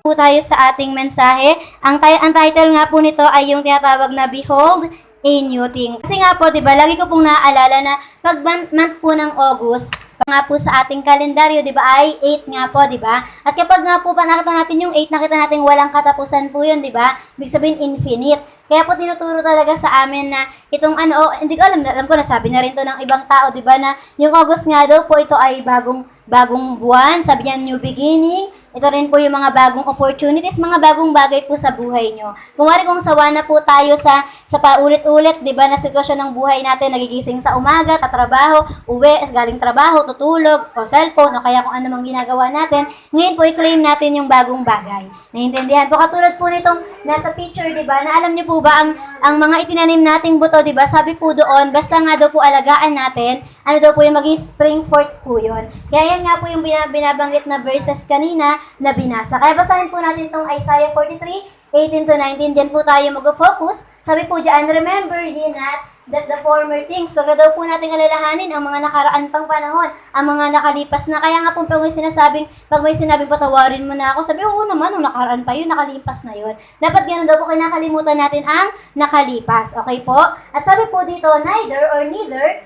po tayo sa ating mensahe. Ang title nga po nito ay yung tinatawag na Behold a New Thing. Kasi nga po, di ba, lagi ko pong naaalala na pag month po ng August, nga po sa ating kalendaryo, di ba, ay 8 nga po, di ba? At kapag nga po pa nakita natin yung 8, nakita natin walang katapusan po yun, di ba? Ibig sabihin infinite. Kaya po tinuturo talaga sa amin na itong hindi ko alam ko nasabi na rin to ng ibang tao, di ba, na yung August nga daw po ito ay bagong buwan, sabi niya new beginning. Ito rin po yung mga bagong opportunities, mga bagong bagay po sa buhay nyo. Kung sawa na po tayo sa paulit-ulit, di ba, na sitwasyon ng buhay natin, nagigising sa umaga, tatrabaho, uwi, galing trabaho, tutulog, o cellphone, o kaya kung ano mang ginagawa natin, ngayon po i-claim natin yung bagong bagay. Naiintindihan po, katulad po nitong nasa picture, di ba, na alam niyo po ba, ang mga itinanim nating buto, di ba, sabi po doon, basta nga daw po alagaan natin, ano daw po yung maging spring forth po yun. Kaya yan nga po yung binabanggit na verses kanina na binasa. Kaya basahin po natin itong Isaiah 43:18-19. Diyan po tayo mag-focus. Sabi po dyan, remember ye not that the former things. Wag na daw po nating alalahanin ang mga nakaraan pang panahon, ang mga nakalipas na. Kaya nga po pag may sinabing patawarin mo na ako, sabi, oo naman, nung nakaraan pa yun, nakalipas na yun. Dapat ganun daw po kinakalimutan natin ang nakalipas. Okay po? At sabi po dito, neither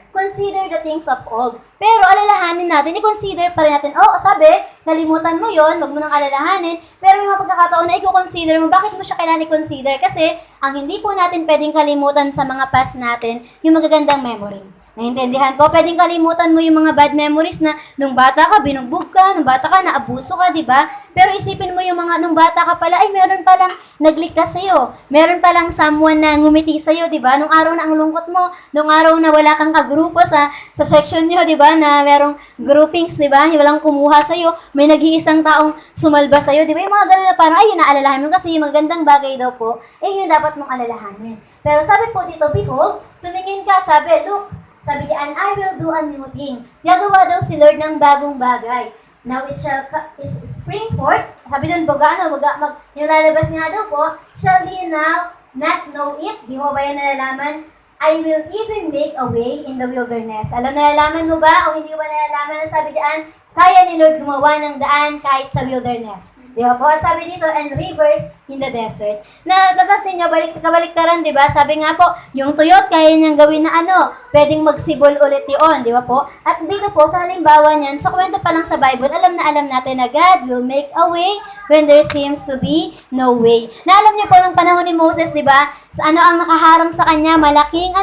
consider the things of old. Pero alalahanin natin, i-consider pa rin natin. Sabi, kalimutan mo yon, wag mo nang alalahanin. Pero may mga pagkakataon na i-consider mo, bakit mo siya kailangan i-consider? Kasi ang hindi po natin pwedeng kalimutan sa mga past natin, yung magagandang memory. Naintindihan po? Pwedeng kalimutan mo yung mga bad memories na nung bata ka, binugbog ka, nung bata ka, naabuso ka, di ba? Pero isipin mo yung mga nung bata ka pala, ay meron palang nagligtas sa'yo. Meron palang someone na ngumiti sa'yo, di ba? Nung araw na ang lungkot mo, nung araw na wala kang kagrupo sa section niyo, di ba? Na merong groupings, di ba? Walang kumuha sa'yo, may nag-iisang taong sumalba sa'yo, di ba? Yung mga ganun na parang, ay, yun naalalahanin mo kasi yung magandang bagay daw po, yun dapat mong alalahanin. Pero sabi po dito, behold, tumingin ka, sabi, look, sabi niya, and I will do a new thing. Gagawa daw si Lord ng bagong bagay. Now it shall spring forth. Sabi doon, yung lalabas nga daw po, shall ye now not know it? Di mo ba yan nalalaman? I will even make a way in the wilderness. Nalalaman mo ba? O hindi mo ba nalalaman na sabi diyan, kaya ni Lord gumawa ng daan kahit sa wilderness. Di ba po? At sabi dito, and rivers in the desert. Nagkakasin nyo, kabaliktaran, di ba? Sabi nga po, yung tuyot, kaya niyang gawin na pwedeng magsibol ulit yun, di ba po? At dito po, sa halimbawa niyan, sa kwento pa lang sa Bible, alam natin na God will make a way when there seems to be no way. Alam niyo po, ng panahon ni Moses, di ba? Ang nakaharang sa kanya, malaking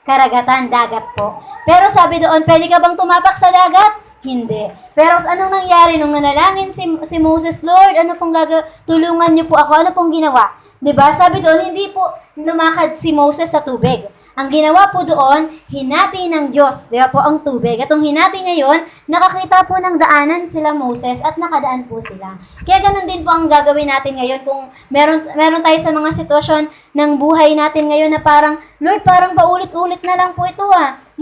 karagatan, dagat po. Pero sabi doon, pwede ka bang tumapak sa dagat? Hindi. Pero anong nangyari nung nanalangin si Moses, Lord, tulungan niyo po ako, ano pong ginawa? 'Di ba? Sabi doon, hindi po lumakad si Moses sa tubig. Ang ginawa po doon, hinati ng Diyos, di ba po, ang tubig. At yung hinati niya yon, nakakita po ng daanan sila Moses at nakadaan po sila. Kaya ganun din po ang gagawin natin ngayon kung meron tayo sa mga sitwasyon ng buhay natin ngayon na parang, Lord, parang paulit-ulit na lang po ito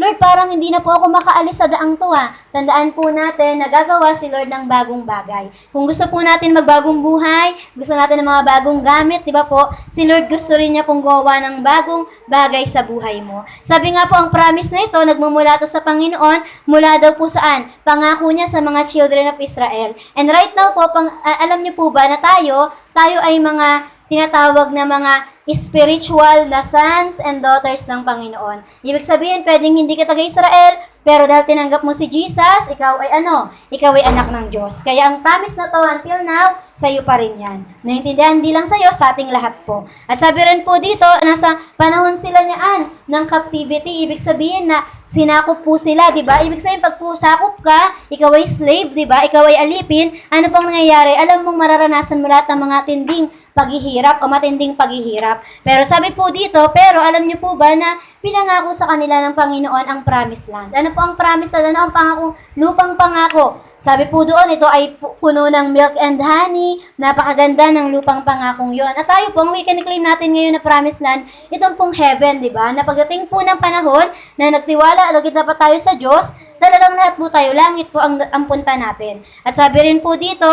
Lord, parang hindi na po ako makaalis sa daang to Tandaan po natin na gagawa si Lord ng bagong bagay. Kung gusto po natin magbagong buhay, gusto natin ng mga bagong gamit, di ba po? Si Lord gusto rin niya pong gawa ng bagong bagay sa buhay mo. Sabi nga po, ang promise na ito, nagmumula to sa Panginoon, mula daw po saan? Pangako niya sa mga children of Israel. And right now po, alam niyo po ba na tayo ay mga tinatawag na mga spiritual na sons and daughters ng Panginoon. Ibig sabihin, pwedeng hindi ka taga-Israel, pero dahil tinanggap mo si Jesus, ikaw ay Ikaw ay anak ng Diyos. Kaya ang promise na to until now, sa'yo pa rin yan. Naintindihan, hindi lang sa'yo, sa ating lahat po. At sabi rin po dito, nasa panahon sila niyaan ng captivity. Ibig sabihin na sinakop po sila, di ba? Ibig sabihin, pag po sakop ka, ikaw ay slave, di ba? Ikaw ay alipin, ano pong nangyayari? Alam mong mararanasan mo lahat ng mga tinding paghihirap o matinding paghihirap. Pero sabi po dito, pero alam niyo po ba na pinangako sa kanila ng Panginoon ang promised land? Ano po ang promised land? Ano ang pangako? Lupang pangako. Sabi po doon, ito ay puno ng milk and honey. Napakaganda ng lupang pangakong yon. At tayo po, ang weekend claim natin ngayon na promised land, itong pong heaven, di ba? Na pagdating po ng panahon na nagtiwala, lagit na pa tayo sa Diyos, talagang lahat po tayo, langit po ang punta natin. At sabi rin po dito,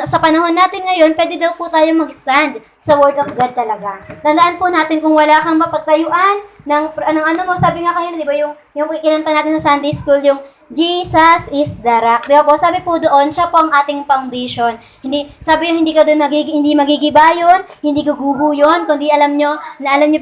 sa panahon natin ngayon, pwede daw po tayo mag-stand sa Word of God talaga. Tandaan po natin kung wala kang mapagtayuan ng ano mo, sabi nga kayo, di ba, yung kinanta natin sa Sunday School, yung Jesus is the rock. Di ba po? Sabi po doon, siya po ang ating foundation. Sabi yung hindi ka doon hindi magigiba yun, hindi guguho yun, kundi alam nyo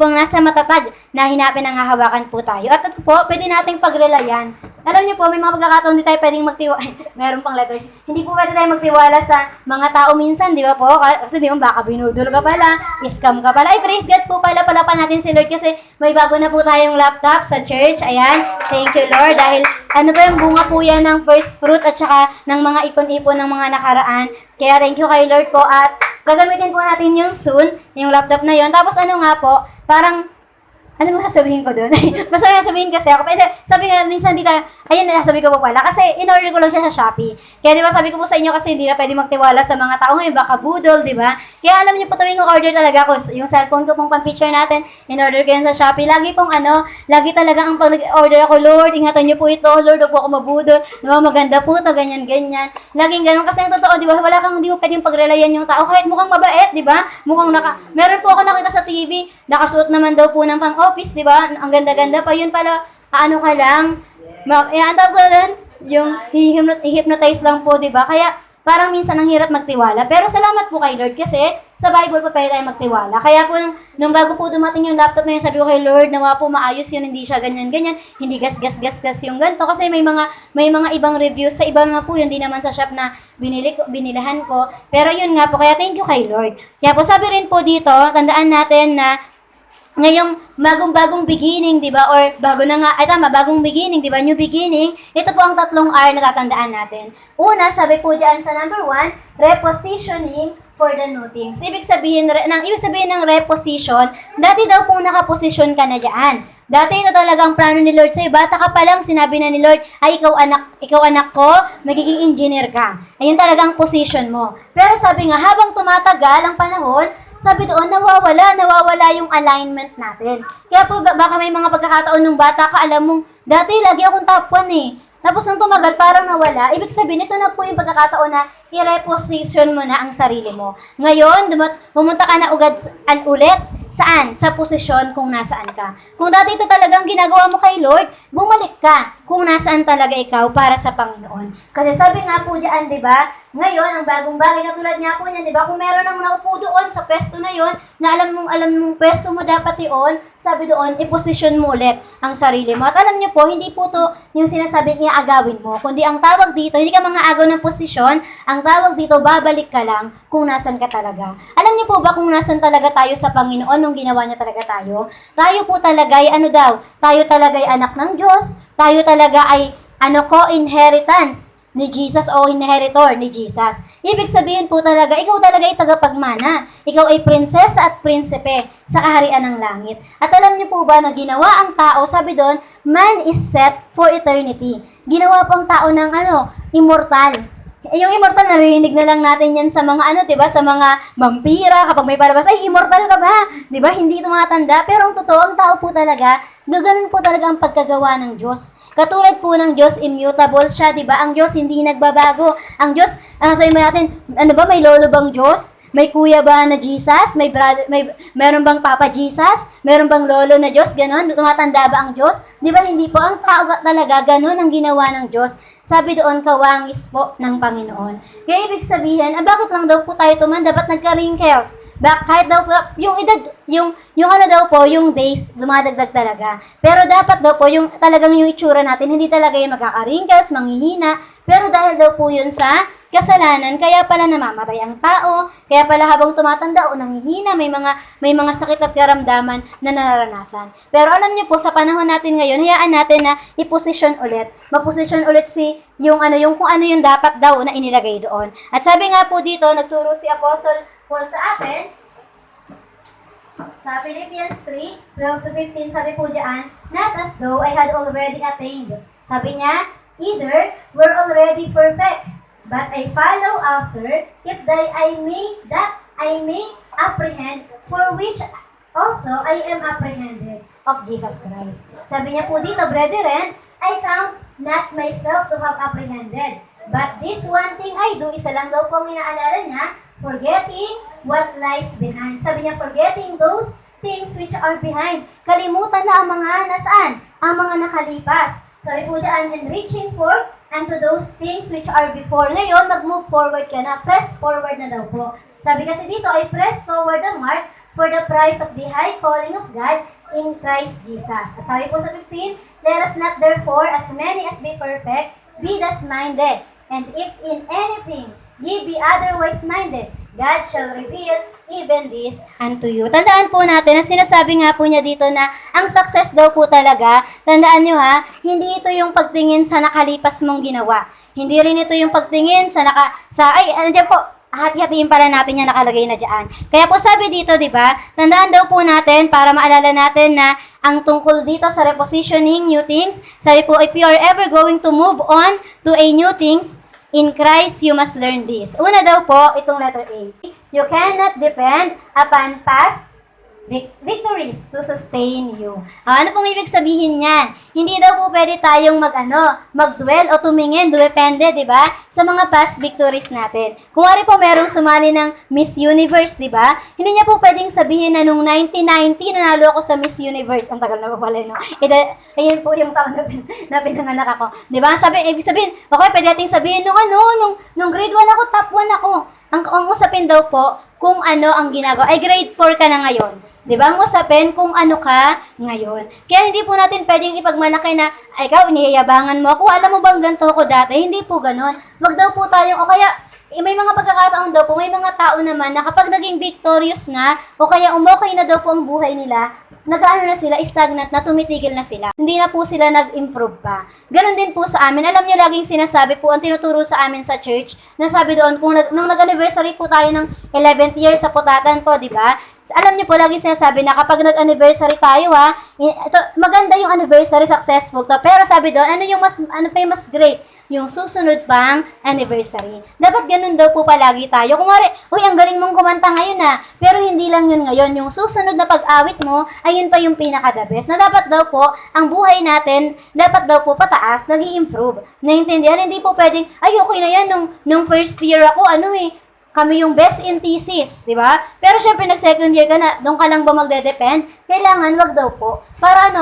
pong nasa matatag na hinapin ang hahawakan po tayo. At ito po, pwede nating pagrelayan. Alam nyo po, may mga pagkakataon hindi tayo pwedeng magtiwala. Meron pang letters. Hindi po pwede tayo magtiwala sa mga tao minsan, di ba po? Kasi di ba, baka binudol ka pala, scam ka pala. Ay, praise God po pala pa natin si Lord kasi may bago na po tayong laptop sa church. Ayan, thank you Lord. Dahil ano ba yung bunga po yan ng first fruit at saka ng mga ipon-ipon ng mga nakaraan. Kaya thank you kay Lord po at gagamitin po natin yung soon, yung laptop na yon. Tapos ano nga po, parang ano mo sasabihin ko doon? Basta yung sabihin kasi ako. Pero sabi nga, minsan di tayo, ayun na, sabi ko po pala. Kasi in-order ko lang siya sa Shopee. Kaya di ba sabi ko po sa inyo kasi hindi na pwede magtiwala sa mga tao ngayon, baka budol, di ba? Kaya alam niyo po tuwing order talaga ako, yung cellphone ko pong pang-picture natin, in-order ko yun sa Shopee. Lagi pong lagi talaga ang pag-order ako, Lord, ingatan niyo po ito, Lord, huwag po ako mabudol. Diba, maganda po to, ganyan-ganyan. Laging ganun kasi ang totoo, di ba? Hindi mo pwedeng pagrelayan yung tao kahit mukhang mabait, di ba? Meron po ako nakita sa TV, nakasuot naman daw po ng pang-office, di ba? Ang ganda-ganda pa. Yun pala, ano ka lang, ang tawag ko doon, yung i-hypnotize lang po, di ba? Kaya, parang minsan ang hirap magtiwala. Pero salamat po kay Lord kasi sa Bible po pwede tayo magtiwala. Kaya po, nung bago po dumating yung laptop na yun, sabi ko kay Lord, nawa po maayos yun, hindi siya ganyan-ganyan, hindi gas-gas-gas-gas yung ganito. Kasi may mga ibang reviews, sa iba nga po yun, hindi naman sa shop na binilahan ko. Pero yun nga po, kaya thank you kay Lord. Kaya po sabi rin po dito, tandaan natin na ngayong bagong beginning, di ba? Or bagong beginning, di ba? New beginning. Ito po ang 3 R na tatandaan natin. Una, sabi po diyan sa number 1, repositioning for the new things. Ibig sabihin ng reposition, dati daw pong nakaposisyon ka na diyan. Dati ito talagang plano ni Lord sa'yo. Bata ka pa lang, sinabi na ni Lord, ay ikaw anak ko, magiging engineer ka. Ayun talagang position mo. Pero sabi nga, habang tumatagal ang panahon, sabi doon, nawawala yung alignment natin. Kaya po, baka may mga pagkakataon ng bata ka, alam mong, dati lagi akong top 1 eh. Tapos nung tumagal, parang nawala. Ibig sabihin, ito na po yung pagkakataon na i-reposition mo na ang sarili mo. Ngayon, pumunta ka na ulit. Saan? Sa posisyon kung nasaan ka. Kung dati ito talagang ginagawa mo kay Lord, bumalik ka kung nasaan talaga ikaw para sa Panginoon. Kasi sabi nga po diyan, di ba? Ngayon, ang bagong bagay, katulad nga po niyan, di ba? Kung meron nang naupo doon sa pwesto na yon, na alam mong pwesto mo dapat iyon, sabi doon, i-position mo ulit ang sarili mo. At alam niyo po, hindi po to yung sinasabing iaagawin mo, kundi ang tawag dito, hindi ka mga agaw ng posisyon, ang tawag dito, babalik ka lang kung nasan ka talaga. Alam niyo po ba kung nasan talaga tayo sa Panginoon nung ginawa niya talaga tayo? Tayo po talaga ay tayo talaga ay anak ng Diyos, tayo talaga ay co-inheritance ni Jesus o inheritor ni Jesus. Ibig sabihin po talaga, ikaw talaga ay tagapagmana. Ikaw ay prinsesa at prinsipe sa kaharian ng langit. At alam niyo po ba na ginawa ang tao, sabi doon, man is set for eternity. Ginawa po ang tao ng immortal. Yung immortal, narinig na lang natin yan sa mga diba? Sa mga vampira, kapag may palabas, ay, immortal ka ba? Diba? Hindi tumatanda. Pero ang totoo, ang tao po talaga, gaganon po talaga ang pagkagawa ng Diyos. Katulad po ng Diyos, immutable siya, diba? Ang Diyos hindi nagbabago. Ang Diyos, sabihin natin, may lolo bang Diyos? May kuya ba na Jesus? Meron bang Papa Jesus? Meron bang lolo na Diyos? Ganon? Tumatanda ba ang Diyos? Di ba hindi po? Ang tao talaga, ganon ang ginawa ng Diyos. Sabi doon, kawangis po ng Panginoon. Kaya ibig sabihin, bakit lang daw po tayo tumanda? Ba't nagka-wrinkles? Kahit daw po, yung days, dumadagdag talaga. Pero dapat daw po, talagang yung itsura natin, hindi talaga yung magkaka-wrinkles, manghihina. Pero dahil daw po yun sa kasalanan, kaya pala namamatay ang tao, kaya pala habang tumatanda o nanghihina, may mga sakit at karamdaman na nararanasan. Pero alam niyo po, sa panahon natin ngayon, hayaan natin na i-position ulit. Ma-position ulit yung kung ano yung dapat daw na inilagay doon. At sabi nga po dito, nagturo si Apostle Paul sa atin, sa Philippians 3:12-15, sabi po diyan, not as though I had already attained. Sabi niya, either we're already perfect, but I follow after, if I may apprehend, for which also I am apprehended of Jesus Christ. Sabi niya po dito, brethren, I count not myself to have apprehended. But this one thing I do, isa lang daw po ang inaalala niya, forgetting what lies behind. Sabi niya, forgetting those things which are behind. Kalimutan na ang mga nasaan? Ang mga nakalipas. Sabi po dyan, and reaching forth unto those things which are before. Ngayon, mag-move forward ka na. Press forward na daw po. Sabi kasi dito, I press toward the mark for the prize of the high calling of God in Christ Jesus. At sabi po sa 15, let us not therefore, as many as be perfect, be thus-minded. And if in anything ye be otherwise minded, God shall reveal even this unto you. Tandaan po natin na sinasabi nga po niya dito na ang success daw po talaga, tandaan nyo ha, hindi ito yung pagtingin sa nakalipas mong ginawa. Hindi rin ito yung pagtingin sa andyan po, hati-hatiin pala natin yan nakalagay na dyan. Kaya po sabi dito, di ba, tandaan daw po natin para maalala natin na ang tungkol dito sa repositioning new things, sabi po, if you are ever going to move on to a new things, in Christ, you must learn this. Una daw po, itong letter A. You cannot depend upon past victories to sustain you. Ano pong ibig sabihin niyan? Hindi daw po pwede tayong mag-dwell o tumingin, depende, di ba? Sa mga past victories natin. Kung wari po merong sumali ng Miss Universe, di ba? Hindi niya po pwedeng sabihin na nung 1990 nanalo ako sa Miss Universe. Ang tagal na pa pala, no? Ayun po yung taon na pinanganak ako. Di ba? Ibig sabihin, okay, pwede nating sabihin nung grade 1 ako, top 1 ako. Ang usapin daw po, kung ano ang ginagawa. Ay, grade 4 ka na ngayon. Diba? Ang usapin kung ano ka ngayon. Kaya hindi po natin pwedeng ipagmalaki na, ay ikaw, iniyayabangan mo ako. Alam mo bang ganito ako dati? Hindi po ganon. Wag daw po tayong, o kaya, may mga pagkakataon daw po, may mga tao naman na kapag naging victorious na, o kaya umokay na daw po ang buhay nila, nag-ano na sila, stagnant na, tumitigil na sila. Hindi na po sila nag-improve pa. Ganon din po sa amin. Alam niyo, laging sinasabi po, ang tinuturo sa amin sa church, nasabi doon, nung nag-anniversary po tayo ng 11th year sa Putatan po, di ba? Alam niyo po, lagi sinasabi na kapag nag-anniversary tayo maganda yung anniversary, successful to. Pero sabi doon, ano pa yung mas great? Yung susunod pang anniversary. Dapat ganun daw po palagi tayo. Kung uy, ang galing mong kumanta ngayon pero hindi lang yun ngayon. Yung susunod na pag-awit mo, ayun pa yung pinaka-the best. Na dapat daw po, ang buhay natin, dapat daw po pataas, nag-i-improve. Naintindihan? Hindi po pwedeng, ay okay na yan, nung first year ako, kami yung best in thesis, di ba? Pero syempre, nag-second year ka na, doon ka lang ba magde-depend? Kailangan, wag daw po. Para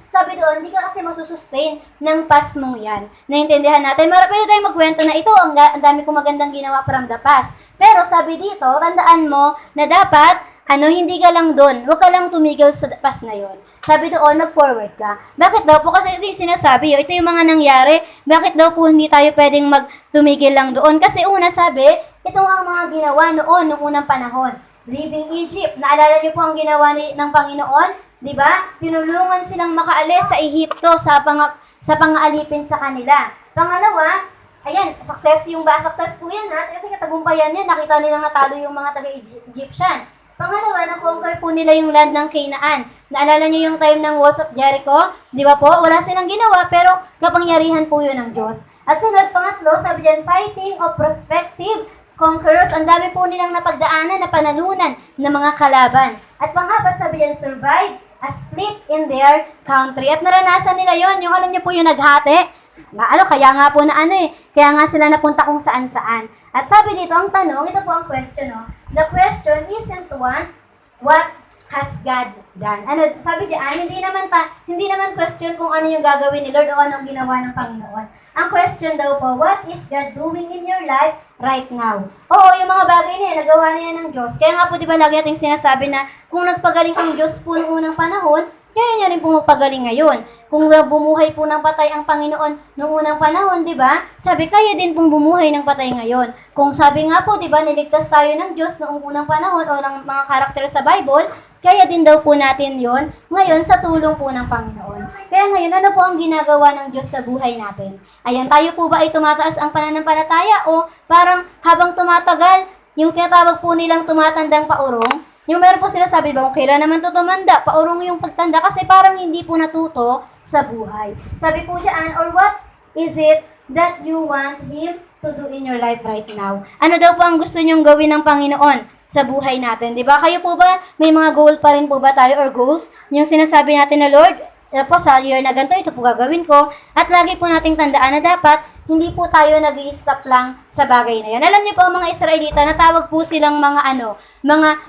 sabi doon, hindi ka kasi masusustain ng past mong yan. Naintindihan natin? Pwede tayong magkwento na ito, ang dami kong magandang ginawa from the past. Pero sabi dito, tandaan mo na dapat, hindi ka lang doon. Huwag ka lang tumigil sa past na yon. Sabi doon, mag-forward ka. Bakit daw po? Kasi ito yung sinasabi, ito yung mga nangyari. Bakit daw po hindi tayo pwedeng magtumigil lang doon? Kasi una sabi, ito ang mga ginawa noong unang panahon. Leaving Egypt. Naalala niyo po ang ginawa ng Panginoon? Di ba? Tinulungan silang makaalis sa Ehipto sa pang-aalipin sa kanila. Pangalawa, ayan, success po yan kasi katagumpayan yan. Nakita nilang natalo yung mga taga-Egyptian. Pangalawa, na-conquer po nila yung land ng Canaan. Naalala niyo yung time ng Walls of Jericho? Di ba po? Wala silang ginawa, pero kapangyarihan po yun ng Diyos. At sunod, pangatlo, sabi dyan, fighting of prospective conquerors. Ang dami po nilang napagdaanan na panalunan ng mga kalaban. At pangapat, sabi dyan, survive a split in their country. At naranasan nila yon. Yung alam niyo po yung naghati. Kaya nga po kaya nga sila napunta kung saan-saan. At sabi dito, ang tanong, ito po ang question, The question isn't what has God done? Sabi diyan, hindi naman question kung ano yung gagawin ni Lord o anong ginawa ng Panginoon. Ang question daw po, what is God doing in your life right now? Oo, yung mga bagay na yan, nagawa na yan ng Diyos. Kaya nga po, di ba, lagi nating sinasabi na kung nagpagaling ang Diyos po noong unang panahon, kaya niya rin po magpagaling ngayon. Kung bumuhay po ng patay ang Panginoon noong unang panahon, di ba? Sabi, kaya din pong bumuhay ng patay ngayon. Kung sabi nga po, di ba, niligtas tayo ng Diyos noong unang panahon o ng mga karakter sa Bible, kaya din daw po natin yon ngayon sa tulong po ng Panginoon. Kaya ngayon, ano po ang ginagawa ng Diyos sa buhay natin? Ayan, tayo po ba ay tumataas ang pananampalataya o parang habang tumatagal, yung tinatawag po nilang tumatandang paurong, yung meron po sila sabi ba, kung kailan naman to tumanda, paurong yung pagtanda kasi parang hindi po natuto sa buhay. Sabi po diyan, or what is it that you want Him to do in your life right now? Ano daw po ang gusto nyong gawin ng Panginoon sa buhay natin? Di ba? Kayo po ba, may mga goal pa rin po ba tayo or goals? Yung sinasabi natin na, Lord, po sa year na ganito, ito po gagawin ko. At lagi po nating tandaan na dapat hindi po tayo nag-i-stop lang sa bagay na yan. Alam niyo po, mga Israelita, natawag po silang mga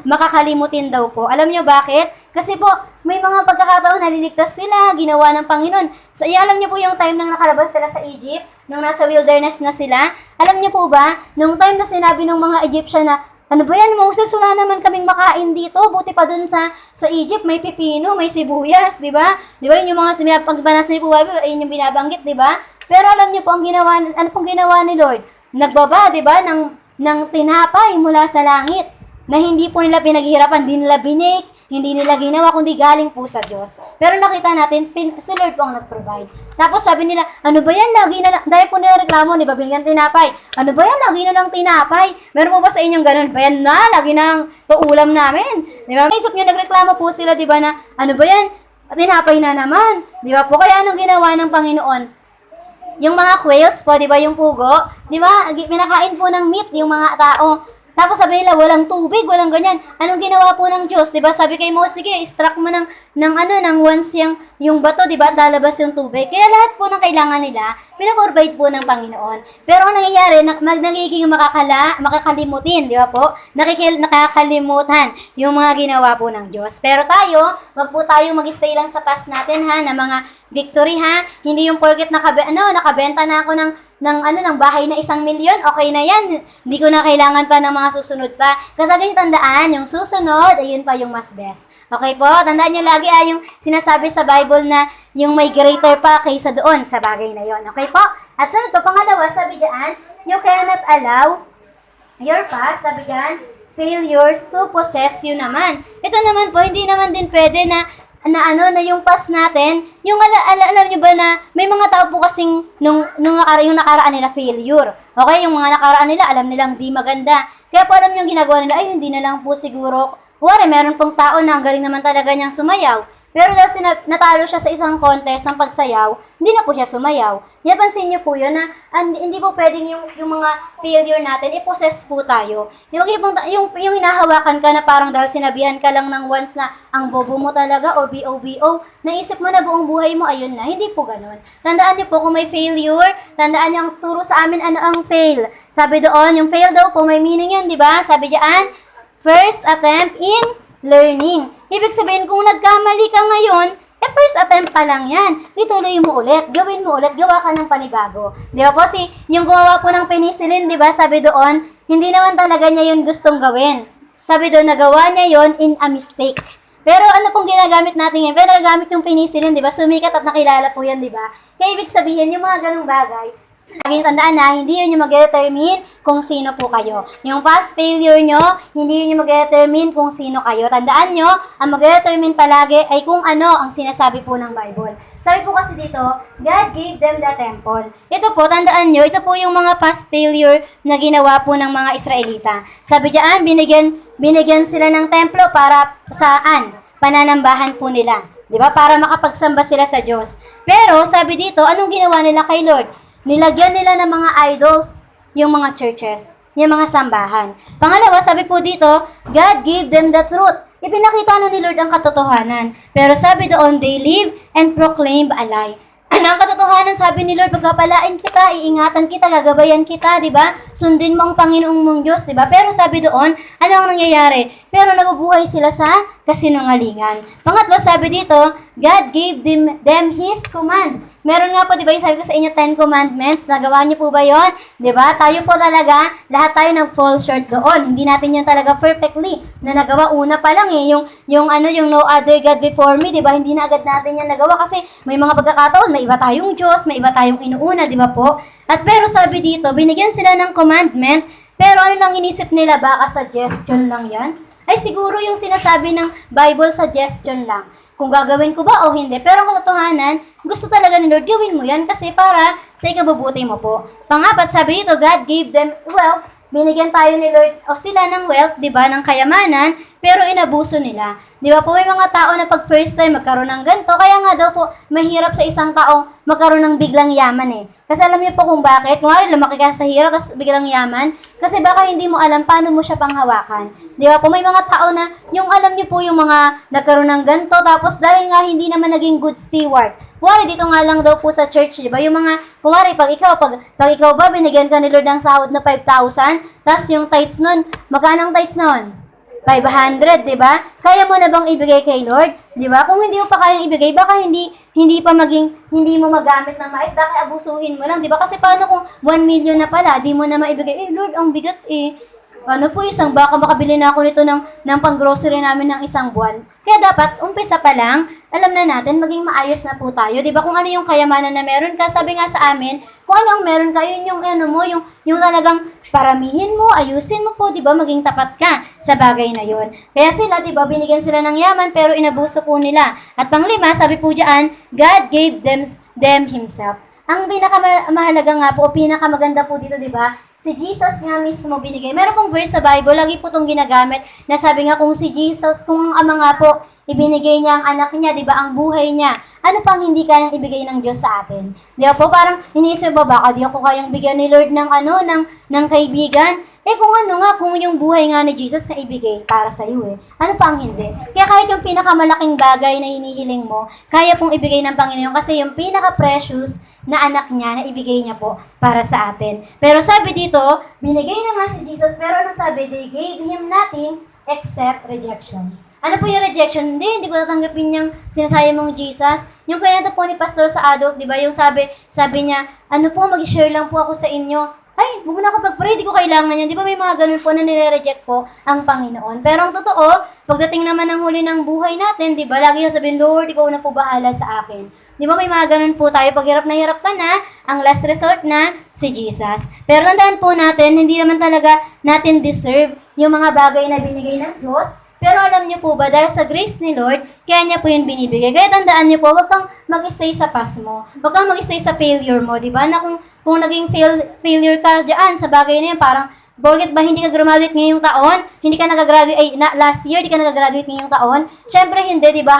makakalimutin daw po. Alam niyo bakit? Kasi po, may mga pagkakataon naliligtas sila, ginawa ng Panginoon. So, alam niyo po yung time nang nakalabas sila sa Egypt, nung nasa wilderness na sila. Alam niyo po ba, nung time na sinabi ng mga Egyptian na, ano ba yan, Moses, wala naman kaming makain dito. Buti pa dun sa Egypt, may pipino, may sibuyas, di ba? Di ba, yun yung mga pagbanas ni Bible, yun yung binabanggit, di ba? Pero alam niyo po, ano pong ginawa ni Lord? Nagbaba, di ba, ng tinapay mula sa langit na hindi po nila pinaghihirapan, hindi nila binake, hindi nila ginawa, kundi galing po sa Diyos. Pero nakita natin, si Lord po ang nag-provide. Tapos sabi nila, ano ba yan, lagi na lang, dahil po nila reklamo, di ba, binigyan tinapay. Ano ba yan, lagi na lang tinapay. Meron po ba sa inyong ganun? Ba yan na, lagi na to ulam namin. Di ba? Naisip nyo, nagreklamo po sila, di ba, na, ano ba yan, tinapay na naman. Di ba po? Kaya anong ginawa ng Panginoon? Yung mga quails po, di ba, yung pugo, di ba, pinakain po ng meat yung mga tao. Tapos sabi nila, walang tubig, walang ganyan. Anong ginawa po ng Diyos? Diba? Sabi kay Moses, sige, extract mo ng once yung bato, diba? At lalabas yung tubig. Kaya lahat po ng kailangan nila, pinaprovide po ng Panginoon. Pero ang nangyayari, nagiging makakalimutin, di ba po? Nakakalimutan yung mga ginawa po ng Diyos. Pero tayo, wag po tayo mag-stay lang sa past natin, ha, na mga victory, ha. Hindi yung porket nakabenta na ako ng bahay na 1 milyon, okay na yan. Hindi ko na kailangan pa ng mga susunod pa. Kasi tandaan, yung susunod, ayun pa yung mas best. Okay po? Tandaan nyo lagi yung sinasabi sa Bible na yung may greater pa kaysa doon sa bagay na yon. Okay po? At sunod po, pangalawa, sabi dyan, you cannot allow your past, sabi dyan, failures to possess you naman. Ito naman po, hindi naman din pwede na yung past natin, yung alam nyo ba na may mga tao po kasing yung nakaraan nila failure. Okay, yung mga nakaraan nila, alam nilang di maganda. Kaya po alam nyo yung ginagawa nila, ay hindi na lang po siguro. Kuwari, meron pong tao na ang galing naman talaga niyang sumayaw. Pero dahil natalo siya sa isang contest ng pagsayaw, hindi na po siya sumayaw. Napansin niyo po yun na hindi po pwedeng yung mga failure natin, i-possess po tayo. Yung hinahawakan ka na parang dahil sinabihan ka lang ng once na ang bobo mo talaga o BOBO, naisip mo na buong buhay mo, ayun na. Hindi po ganun. Tandaan niyo po kung may failure, tandaan niyo ang turo sa amin ano ang fail. Sabi doon, yung fail daw po may meaning yan, di ba? Sabi diyan, first attempt in learning. Ibig sabihin, kung nagkamali ka ngayon, first attempt pa lang yan. Ituloy mo ulit, gawin mo ulit, gawa ka ng panibago. Di ba po, yung gumawa po ng penicillin, di ba, sabi doon, hindi naman talaga niya yun gustong gawin. Sabi doon, nagawa niya yun in a mistake. Pero ano pong ginagamit natin ngayon? Pero nagagamit yung penicillin, di ba, sumikat at nakilala po yan, di ba? Kaya ibig sabihin, yung mga ganong bagay, laging tandaan na, hindi yun yung mag-determine kung sino po kayo. Yung past failure nyo, hindi yun yung mag-determine kung sino kayo. Tandaan nyo, ang mag-determine palagi ay kung ano ang sinasabi po ng Bible. Sabi po kasi dito, God gave them the temple. Ito po, tandaan nyo, ito po yung mga past failure na ginawa po ng mga Israelita. Sabi diyan, binigyan sila ng templo para saan? Pananambahan po nila. Diba? Para makapagsamba sila sa Diyos. Pero sabi dito, anong ginawa nila kay Lord? Nilagyan nila ng mga idols, yung mga churches, yung mga sambahan. Pangalawa, sabi po dito, God gave them the truth. Ipinakita na ni Lord ang katotohanan. Pero sabi doon, they live and proclaim a lie. Ang katotohanan, sabi ni Lord, pagpapalain kita, iingatan kita, gagabayan kita, di ba? Sundin mo ang Panginoong mong Diyos, di ba? Pero sabi doon, ano ang nangyayari? Pero nabubuhay sila sa kasinungalingan. Pangatlo, sabi dito, God gave them His command. Meron nga po, di ba, sabi ko sa inyo, 10 commandments. Nagawa niyo po ba yon? Di ba? Tayo po talaga, lahat tayo nag-fall short doon. Hindi natin yun talaga perfectly na nagawa. Una pa lang yung no other God before me, di ba? Hindi na agad natin yan nagawa kasi may mga pagkakataon, may iba tayong Diyos, may iba tayong inuuna, di ba po? At pero sabi dito, binigyan sila ng commandment, pero ano lang inisip nila, baka suggestion lang yan? Ay siguro yung sinasabi ng Bible, suggestion lang. Kung gagawin ko ba o hindi. Pero ang katotohanan, gusto talaga ni Lord, gawin mo yan kasi para sa ikabubuti mo po. Pangapat, sabi dito, God gave them wealth. Binigyan tayo ni Lord o sila ng wealth, di ba, ng kayamanan. pero inabuso nila. Di ba po, may mga tao na pag first time magkaroon ng ganito, kaya nga daw po, mahirap sa isang tao magkaroon ng biglang yaman eh. Kasi alam niyo po kung bakit, kung lumaki ka sa hirap, tapos biglang yaman, kasi baka hindi mo alam paano mo siya panghawakan. Di ba po, may mga tao na, yung alam niyo po yung mga nagkaroon ng ganito, tapos dahil nga hindi naman naging good steward, kumari, dito nga lang daw po sa church, di ba? Yung mga, kumari, pag ikaw ba, binigyan ka ni Lord ng sahod na 5,000, tapos yung tithes nun, magkano ang tithes nun? 500, di ba? Kaya mo na bang ibigay kay Lord? Di ba? Kung hindi mo pa kayang ibigay, baka hindi mo magamit ng mais, baka abusuhin mo lang, di ba? Kasi paano kung 1 million na pala, di mo na maibigay, Lord, ang bigat eh. Ano po, baka makabili na ako nito ng pang-grocery namin ng isang buwan. Kaya dapat, umpisa pa lang, alam na natin, maging maayos na po tayo. Di ba kung ano yung kayamanan na meron ka, sabi nga sa amin, kung ano ang meron ka, yun yung yung talagang paramihin mo, ayusin mo po, di ba, maging tapat ka sa bagay na yun. Kaya sila, di ba, binigyan sila ng yaman, pero inabuso po nila. At panglima, sabi po diyan, God gave them Himself. Ang pinakamahalaga nga po, o pinakamaganda po dito, di ba? Si Jesus nga mismo binigay. Meron pong verse sa Bible, lagi po itong ginagamit, na sabi nga kung si Jesus, kung ang ama nga po, ibinigay niya ang anak niya, di ba, ang buhay niya, ano pang hindi kayang ibigay ng Diyos sa atin? Di ba po, parang iniisip ba, baka di ako kayang bigyan ni Lord ng kaibigan? Kung kung yung buhay nga ni Jesus na ibigay para sa iyo ano pa ang hindi? Kaya kahit yung pinakamalaking bagay na hinihiling mo, kaya pong ibigay ng Panginoon kasi yung pinaka-precious na anak niya na ibigay niya po para sa atin. Pero sabi dito, binigay na nga si Jesus, pero anong sabi? They gave Him nothing except rejection. Ano po yung rejection? Hindi ko tatanggapin yung sinasabi mong Jesus. Yung kwento po ni Pastor sa adult, di ba? Yung sabi niya, ano po, mag-share lang po ako sa inyo. Ay, huwag na kapag pray, di ko kailangan yan. Di ba may mga ganun po na nire-reject po ang Panginoon. Pero ang totoo, pagdating naman ng huli ng buhay natin, di ba, lagi yung sabihin, Lord, ikaw na po bahala sa akin. Di ba may mga ganun po tayo, pag hirap ka na, ang last resort na, si Jesus. Pero tandaan po natin, hindi naman talaga natin deserve yung mga bagay na binigay ng Diyos. Pero alam niyo po ba, dahil sa grace ni Lord, kaya niya po yun binibigay. Kaya tandaan niyo po, huwag kang mag-stay sa pass mo. Huwag kang mag-stay sa failure mo, di ba? Na kung naging failure ka dyan, sa bagay na yan, parang, bakit ba hindi ka graduate ngayong taon? Hindi ka nag-graduate, last year, hindi ka nag-graduate ngayong taon? Syempre hindi, di ba?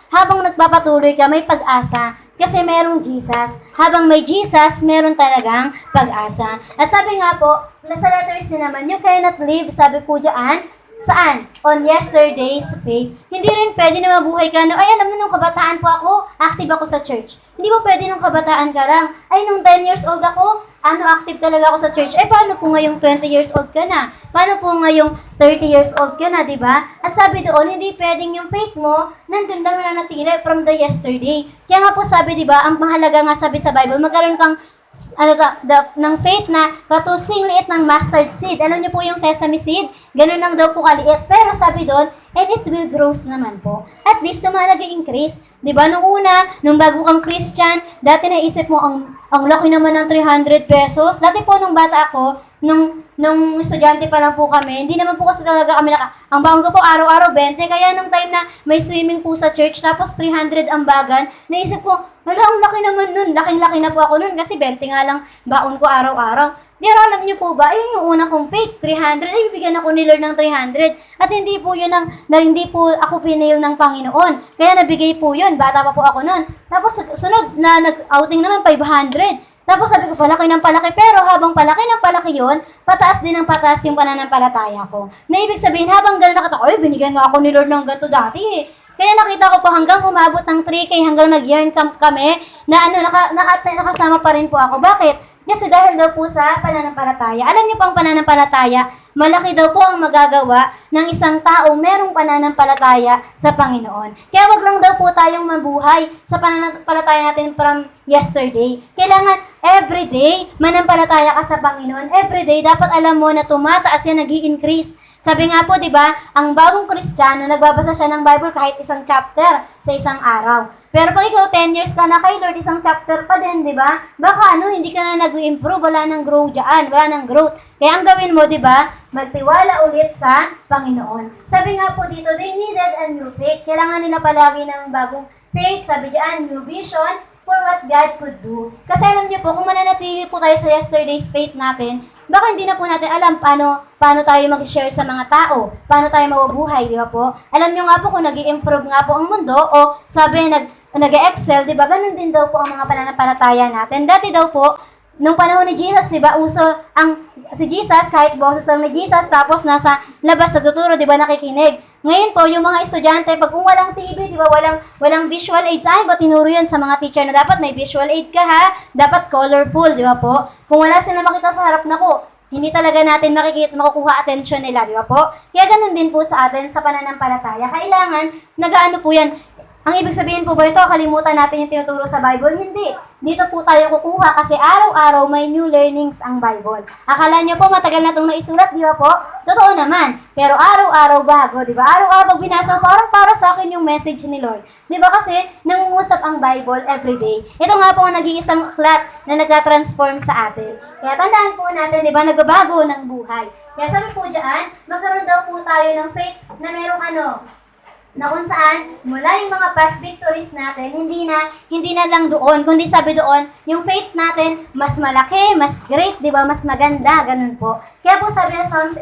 Habang nagpapatuloy ka, may pag-asa. Kasi merong Jesus. Habang may Jesus, meron talagang pag-asa. At sabi nga po, sa letters na naman, you cannot live, sabi po dyan, saan? On yesterday's faith. Hindi rin pwede na mabuhay ka na, ay alam mo nung kabataan po ako, active ako sa church. Hindi mo pwede nung kabataan ka lang. Ay nung 10 years old ako, active talaga ako sa church. Ay paano po ngayong 20 years old ka na? Paano po ngayong 30 years old ka na, di ba? At sabi doon, hindi pwedeng yung faith mo, nandun lang nanatili from the yesterday. Kaya nga po sabi, di ba, ang mahalaga nga sabi sa Bible, magkaroon kang ng faith na katusing liit ng mustard seed. Alam niyo po yung sesame seed? Ganun lang daw po kaliit. Pero sabi doon, and it will grow naman po. At least, nag-increase. Diba, nung bago kang Christian, dati naisip mo, ang laki naman ng 300 pesos. Dati po, nung bata ako, nung estudyante pa lang po kami, hindi naman po kasi talaga kami ang baon ko po araw-araw 20, kaya nung time na may swimming po sa church, tapos 300 ang bagan, naisip ko, wala, ang laki naman nun, laking-laki na po ako nun, kasi 20 nga lang baon ko araw-araw. Pero alam niyo po ba, ayun yung una kong faith, 300, ay bigyan ako ni Lord ng 300. At hindi po yun hindi po ako pinail ng Panginoon. Kaya nabigay po yun, bata pa po ako nun. Tapos sunod na nag-outing naman, 500. Tapos sabi ko, palaki ng palaki. Pero habang palaki ng palaki yun, pataas din ng pataas yung pananampalataya ko. Na ibig sabihin, habang gano'n nakita ko, ay, binigyan nga ako ni Lord ng ganito dati eh. Kaya nakita ko pa hanggang umabot ng 3K, hanggang nag-yearn camp kami, na nakasama pa rin po ako. Bakit? Kasi dahil daw po sa pananampalataya. Alam niyo po ang pananampalataya, malaki daw po ang magagawa ng isang tao merong pananampalataya sa Panginoon. Kaya wag lang daw po tayong mabuhay sa pananampalataya natin from yesterday. Kailangan everyday manampalataya ka sa Panginoon. Everyday dapat alam mo na tumataas yan, nag-i-increase. Sabi nga po, di ba, ang bagong Kristiyano, nagbabasa siya ng Bible kahit isang chapter sa isang araw. Pero pag ikaw 10 years ka na kay Lord, isang chapter pa din, di ba? Baka hindi ka na nag-improve, wala nang grow dyan, wala nang growth. Kaya ang gawin mo, di ba, magtiwala ulit sa Panginoon. Sabi nga po dito, they needed a new faith. Kailangan nila palagi ng bagong faith, sabi dyan, new vision for what God could do. Kasi alam niyo po, kung mananatili po tayo sa yesterday's faith natin, baka hindi na po natin alam paano tayo mag-share sa mga tao, paano tayo mabubuhay, di ba po? Alam nyo nga po kung nag-i-improve nga po ang mundo o sabi nag-excel, di ba? Ganun din daw po ang mga pananampalataya natin. Dati daw po, nung panahon ni Jesus, di ba, uso si Jesus, kahit boses lang ni Jesus, tapos nasa labas nagtuturo, di ba, nakikinig. Ngayon po, yung mga estudyante, pag kung walang TV, di ba, walang visual aids, ay, ba tinuro yan sa mga teacher na dapat may visual aid ka ha, dapat colorful, di ba po? Kung wala sila makita sa harap, nako, hindi talaga natin makukuha atensyon nila, di ba po? Kaya ganun din po sa atin sa pananampalataya. Kailangan, nagaano po yan, ang ibig sabihin po ba ito, kalimutan natin yung tinuturo sa Bible? Hindi. Dito po tayo kukuha kasi araw-araw may new learnings ang Bible. Akala nyo po matagal na itong naisulat, di ba po? Totoo naman. Pero araw-araw bago, di ba? Araw-araw pag binasa ko, parang para sa akin yung message ni Lord. Di ba kasi nangungusap ang Bible everyday. Ito nga po ang nag-iisang aklat na nagka-transform sa atin. Kaya tandaan po natin, di ba, nagbabago ng buhay. Kaya sabi po dyan, magkaroon daw po tayo ng faith na merong na kung saan mula yung mga past victories natin, hindi na lang doon, kundi sabi doon, yung faith natin mas malaki, mas great, di ba? Mas maganda, ganun po. Kaya po sabi ng Psalms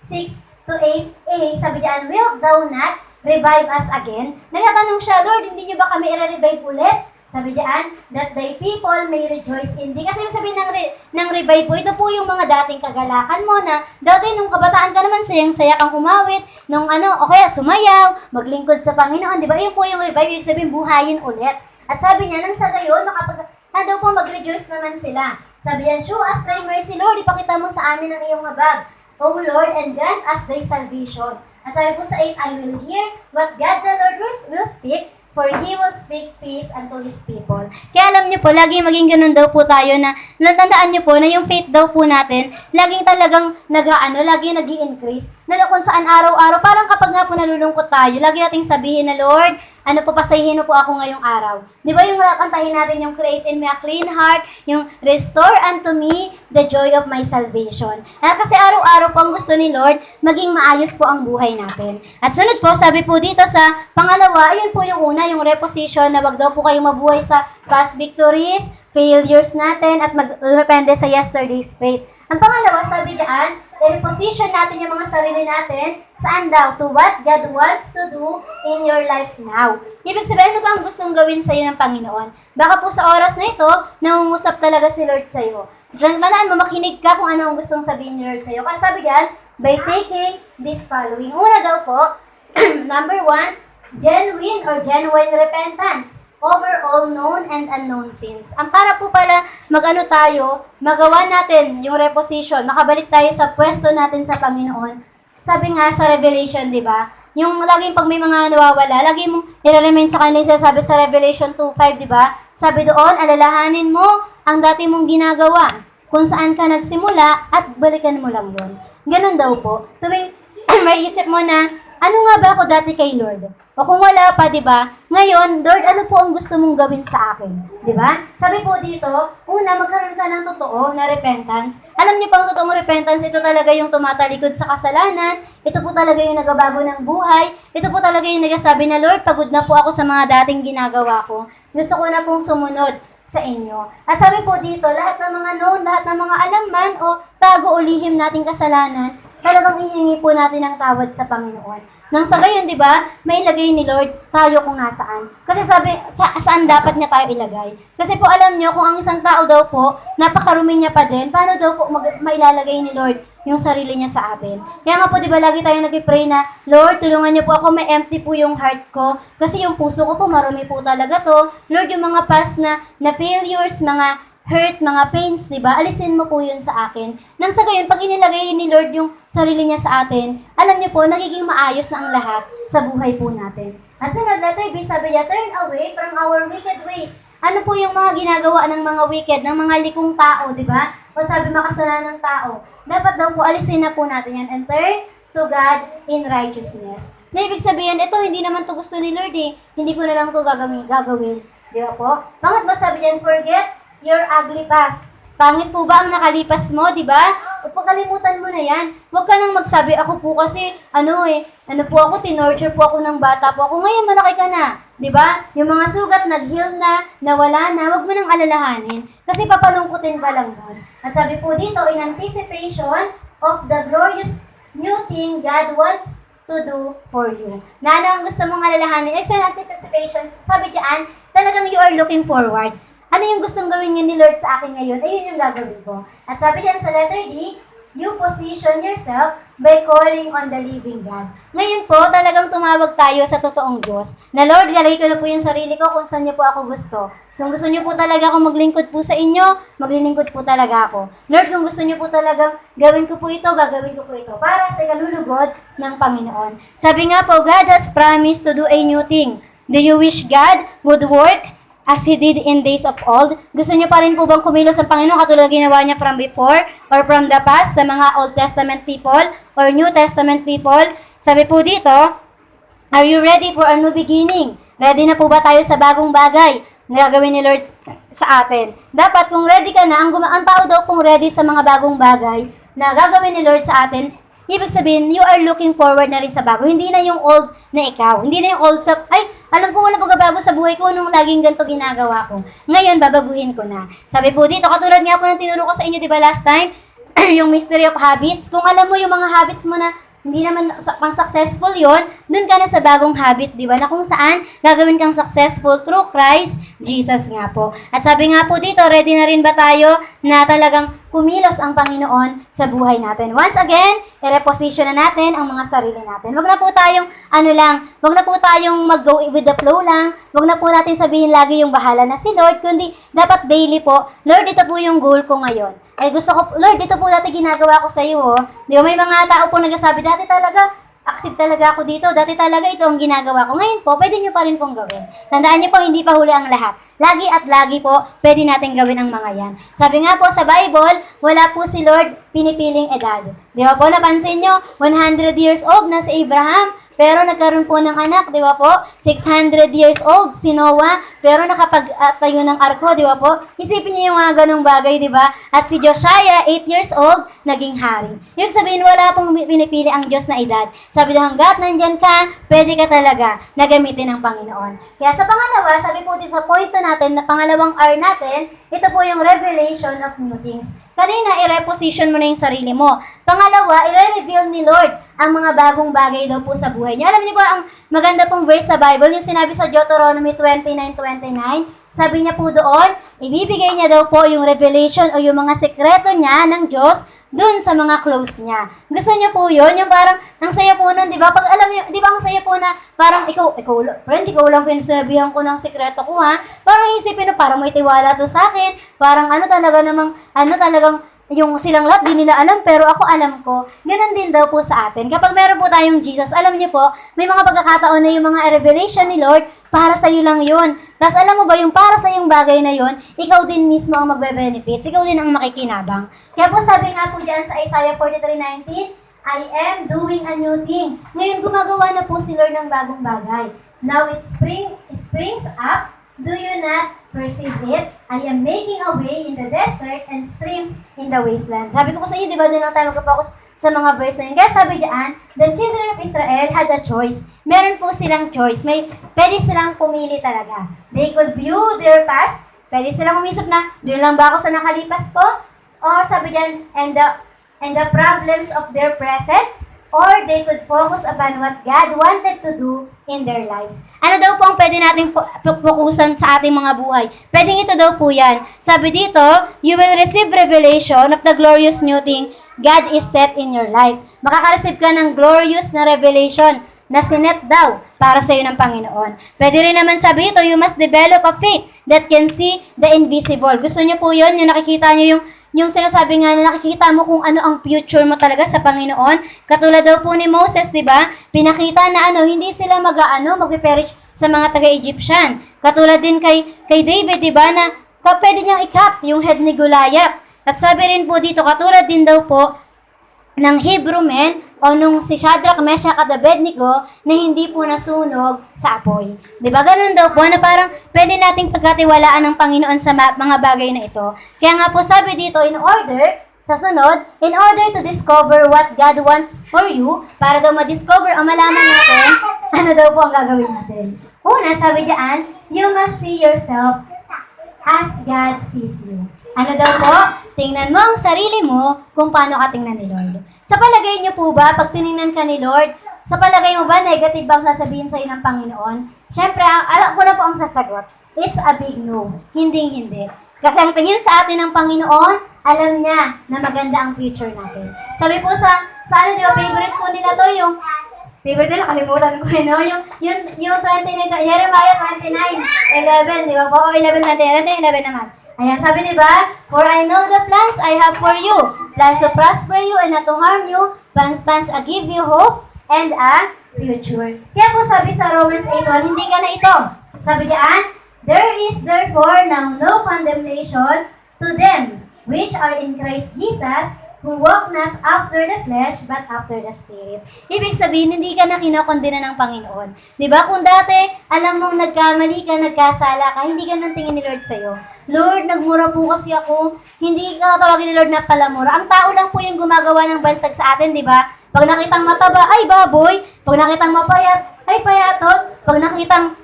85:6-8a, sabi diyan, will thou not revive us again? Nagtatanong siya, Lord, hindi niyo ba kami i-revive ulit? Sabi diyan, that thy people may rejoice in thee. Kasi yung sabi ng revive po, ito po yung mga dating kagalakan mo na dati nung kabataan ka naman sayang-saya kang umawit, nung o kaya sumayaw, maglingkod sa Panginoon, di ba? Yun po yung revive, yung sabihin buhayin ulit. At sabi niya, nang sa gayon, daw po mag-rejoice naman sila. Sabi niya, show us thy mercy, Lord, ipakita mo sa amin ang iyong habag. O Lord, and grant us thy salvation. At sabi po sa 8, I will hear what God the Lord will speak, for He will speak peace unto His people. Kaya alam niyo po, lagi maging ganun daw po tayo na natandaan niyo po na yung faith daw po natin, laging talagang laging nag-i-increase. Na kung saan araw-araw, parang kapag nga po nalulungkot tayo, lagi nating sabihin na, Lord, papasahin po ako ngayong araw. Di ba yung kantahin natin yung create in me a clean heart, yung restore unto me the joy of my salvation. Kasi araw-araw po ang gusto ni Lord, maging maayos po ang buhay natin. At sunod po, sabi po dito sa pangalawa, ayun po yung una, yung reposition, na wag daw po kayong mabuhay sa past victories, failures natin, at magdepende sa yesterday's faith. Ang pangalawa, sabi diyan, i-reposition natin yung mga sarili natin, saan daw? To what God wants to do in your life now. Ibig sabihin, ano ba ang gustong gawin sa'yo ng Panginoon? Baka po sa oras na ito, nangungusap talaga si Lord sa'yo. Tandaan mo, makinig ka kung ano ang gustong sabihin ni Lord sa'yo. Kasi sabi diyan, by taking this following. Una daw po, number 1, genuine repentance over all known and unknown sins. Ang para po pala magawa natin yung reposition, makabalik tayo sa pwesto natin sa Panginoon. Sabi nga sa Revelation, di ba? Yung laging pag may mga nawawala, lagi mong i-remind sa kanila, sabi sa Revelation 2:5, di ba? Sabi doon, alalahanin mo ang dati mong ginagawa, kung saan ka nagsimula at balikan mo lang yun. Ganun daw po. Tuwing may isip mo na, ano nga ba ako dati kay Lord? O kung wala pa, di ba? Ngayon, Lord, ano po ang gusto mong gawin sa akin? Di ba? Sabi po dito, una, magkaroon ka ng totoo na repentance. Alam niyo pa ang totoong repentance, ito talaga yung tumatalikod sa kasalanan. Ito po talaga yung nagabago ng buhay. Ito po talaga yung nagsasabi na, Lord, pagod na po ako sa mga dating ginagawa ko. Gusto ko na pong sumunod sa inyo. At sabi po dito, lahat ng mga known, lahat ng mga alam man o tago o lihim nating kasalanan, talagang hihingi po natin ang tawad sa Panginoon. Nang sa gayon, di ba, mailagay ni Lord tayo kung nasaan. Kasi sabi, saan dapat niya tayo ilagay? Kasi po alam niyo, kung ang isang tao daw po, napakarumi niya pa din, paano daw po mailalagay ni Lord yung sarili niya sa atin? Kaya nga po, di ba, lagi tayo nag-pray na, Lord, tulungan niyo po ako, may empty po yung heart ko. Kasi yung puso ko po, marumi po talaga to. Lord, yung mga past na failures, mga hurt, mga pains, di ba? Alisin mo po yun sa akin. Nang sa gayon, pag inilagay ni Lord yung sarili niya sa atin, alam niyo po, nagiging maayos na ang lahat sa buhay po natin. At sunod, letter B, sabi niya, turn away from our wicked ways. Ano po yung mga ginagawa ng mga wicked, ng mga likong tao, di ba? O sabi, makasalanan ng tao. Dapat daw po, alisin na po natin yan and turn to God in righteousness. Na ibig sabihin, ito, hindi naman to gusto ni Lord eh. Hindi ko na lang to gagawin. Di ba po? Bakit ba sabi niyan, forget your ugly past. Pangit po ba ang nakalipas mo, di ba? O pagkalimutan mo na yan. Huwag ka nang magsabi, ako po kasi, tinorture po ako ng bata po ako. Ngayon, malaki ka na. Di ba? Yung mga sugat nag-heal na, nawala na, wag mo nang alalahanin. Kasi papalungkutin ka lang nun. At sabi po dito, in anticipation of the glorious new thing God wants to do for you. Na ano ang gusto mong alalahanin? Excellent anticipation. Sabi diyan, talagang you are looking forward. Ano yung gustong gawin niya ni Lord sa akin ngayon? Ayun yung gagawin ko. At sabi diyan sa letter D, you position yourself by calling on the living God. Ngayon po, talagang tumawag tayo sa totoong Diyos. Na Lord, lalagay ko na po yung sarili ko kung saan niyo po ako gusto. Kung gusto niyo po talaga akong maglingkod po sa inyo, maglilingkod po talaga ako. Lord, kung gusto niyo po talagang gawin ko po ito, gagawin ko po ito. Para sa kalulugod ng Panginoon. Sabi nga po, God has promised to do a new thing. Do you wish God would work as He did in days of old? Gusto niyo pa rin po bang kumilos ang Panginoon katulad ginawa niya from before or from the past sa mga Old Testament people or New Testament people? Sabi po dito, are you ready for a new beginning? Ready na po ba tayo sa bagong bagay na gagawin ni Lord sa atin? Dapat kung ready ka na, ang tao daw kung ready sa mga bagong bagay na gagawin ni Lord sa atin, ibig sabihin, you are looking forward na rin sa bago. Hindi na yung old na ikaw. Hindi na yung old sa, ay, alam ko wala pagbabago sa buhay ko nung laging ganito ginagawa ko. Ngayon, babaguhin ko na. Sabi po dito, katulad nga po ng tinuro ko sa inyo, di ba last time, yung mystery of habits. Kung alam mo yung mga habits mo na hindi naman pang successful yon, dun ka na sa bagong habit, di ba? Na kung saan gagawin kang successful through Christ Jesus nga po. At sabi nga po dito, ready na rin ba tayo na talagang kumilos ang Panginoon sa buhay natin? Once again, i-reposition na natin ang mga sarili natin. Wag na po tayong wag na po tayong mag-go with the flow lang. Wag na po natin sabihin lagi yung bahala na si Lord, kundi dapat daily po, Lord, ito po yung goal ko ngayon. Gusto ko, Lord, ito po dati ginagawa ko sa iyo, oh. Di ba, may mga tao po nagsasabi, dati talaga, active talaga ako dito, dati talaga ito ang ginagawa ko. Ngayon po, pwede nyo pa rin pong gawin. Tandaan nyo po, hindi pa huli ang lahat. Lagi at lagi po, pwede natin gawin ang mga yan. Sabi nga po sa Bible, wala po si Lord pinipiling edad. Di ba po, napansin nyo, 100 years old na si Abraham, pero nagkaroon po ng anak, di ba po? 600 years old si Noah, pero nakapagtayo ng arko, di ba po? Isipin niyo yung mga ganong bagay, di ba? At si Josiah, 8 years old, naging hari. Yung sabihin, wala pong pinipili ang Diyos na edad. Sabi na hanggat nandyan ka, pwede ka talaga na gamitin ng Panginoon. Kaya sa pangalawa, sabi po dito sa point natin, na pangalawang R natin, ito po yung revelation of new things. Kanina, i-reposition mo na yung sarili mo. Pangalawa, i-reveal ni Lord ang mga bagong bagay daw po sa buhay niyo. Alam niyo po, ang maganda pong verse sa Bible, yung sinabi sa Deuteronomy 29:29, sabi niya po doon, ibibigay niya daw po yung revelation o yung mga sekreto niya ng Diyos dun sa mga close niya. Gusto niyo po yun? Yung parang, ang saya po nun, di ba? Pag alam niyo, di ba ang saya po na, parang friend, ikaw lang pinasinabihan ko ng sekreto ko, ha? Parang isipin na, parang may tiwala to sa akin. Parang talagang, yung silang lahat, di nila alam, pero ako alam ko. Ganon din daw po sa atin. Kapag meron po tayong Jesus, alam niyo po, may mga pagkakataon na yung mga revelation ni Lord, para sa iyo lang yun. Tapos alam mo ba, yung para sa yung bagay na yun, ikaw din mismo ang magbe-benefits, ikaw din ang makikinabang. Kaya po sabi nga po dyan sa Isaiah 43:19, I am doing a new thing. Ngayon gumagawa na po si Lord ng bagong bagay. Now it springs up. Do you not perceive it? I am making a way in the desert and streams in the wasteland. Sabi ko po sa inyo, di ba, doon lang tayo mag-focus sa mga verse na yun. Kaya sabi diyan, the children of Israel had a choice. Meron po silang choice. Pwede silang pumili talaga. They could view their past. Pwede silang umisip na, doon lang ba ako sa nakalipas ko? Or sabi diyan, and the problems of their present. Or they could focus upon what God wanted to do in their lives. Ano daw po ang pwede nating fokusan sa ating mga buhay? Pwedeng ito daw po yan. Sabi dito, you will receive revelation of the glorious new thing God is set in your life. Makaka-receive ka ng glorious na revelation na sinet daw para sa iyo ng Panginoon. Pwede rin naman sabi ito, you must develop a faith that can see the invisible. Gusto niyo po yun? Yung nakikita niyo yung sinasabi nga na nakikita mo kung ano ang future mo talaga sa Panginoon. Katulad daw po ni Moses, di ba? Pinakita na hindi sila magpe-perish sa mga taga-Egyptian. Katulad din kay David, di ba, na pwede niyang i-cut yung head ni Goliath. At sabi rin po dito, katulad din daw po ng Hebrew men o nung si Shadrach, Meshach at Abednego na hindi po nasunog sa apoy. Diba? Ganun daw po na parang pwede nating pagkatiwalaan ng Panginoon sa mga bagay na ito. Kaya nga po sabi dito, in order to discover what God wants for you, para daw ma-discover o malaman natin, ano daw po ang gagawin natin. Una, sabi diyan, you must see yourself as God sees you. Ano daw po? Tingnan mo ang sarili mo kung paano ka tingnan ni Lord. Sa palagay niyo po ba, pag tinignan ka ni Lord, sa palagay mo ba, negative ba ang sasabihin sa'yo ng Panginoon? Siyempre, alam ko na po ang sasagot. It's a big no. Hindi. Kasi ang tingin sa atin ng Panginoon, alam niya na maganda ang future natin. Sabi po sa ano, di ba, favorite po nila to, yung favorite nila, kalimutan ko, no? Yung 29, Jeremiah 29:11, di ba po? 11 naman. Ayan, sabi di ba? For I know the plans I have for you, plans to prosper you and not to harm you, plans to give you hope and a future. Kaya po sabi sa Romans 8:1, hindi ka na ito. Sabi diyan, there is therefore now no condemnation to them which are in Christ Jesus, who walk not after the flesh, but after the Spirit. Ibig sabihin, hindi ka na kinokondena ng Panginoon. Di ba? Kung dati, alam mong nagkamali ka, nagkasala ka, hindi ka nang tingin ni Lord sa'yo. Lord, nagmura po kasi ako. Hindi ka tawagin ni Lord na palamura. Ang tao lang po yung gumagawa ng bansag sa atin, di ba? Pag nakitang mataba, ay baboy. Pag nakitang mapayat, ay payatot. Pag nakitang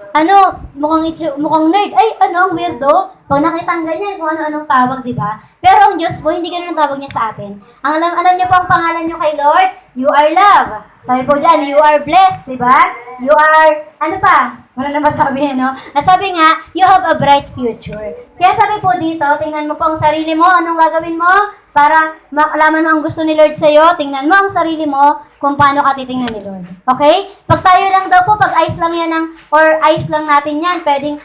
mukhang nerd, ay ang weirdo. Pag nakitang ganyan, kung ano-anong tawag, di ba? Pero ang Diyos po, hindi ganun ang tawag niya sa atin. Ang alam niyo po ang pangalan niyo kay Lord, you are love. Sabi po dyan, you are blessed, di ba? You are, ano pa? Wala na masabi, no? Sabi nga, you have a bright future. Kaya sabi po dito, tingnan mo po ang sarili mo, anong gagawin mo? Para malaman mo ang gusto ni Lord sa'yo, tingnan mo ang sarili mo kung paano ka titingnan ni Lord. Okay? Pag tayo lang daw po, pag eyes lang yan or eyes lang natin yan, pwede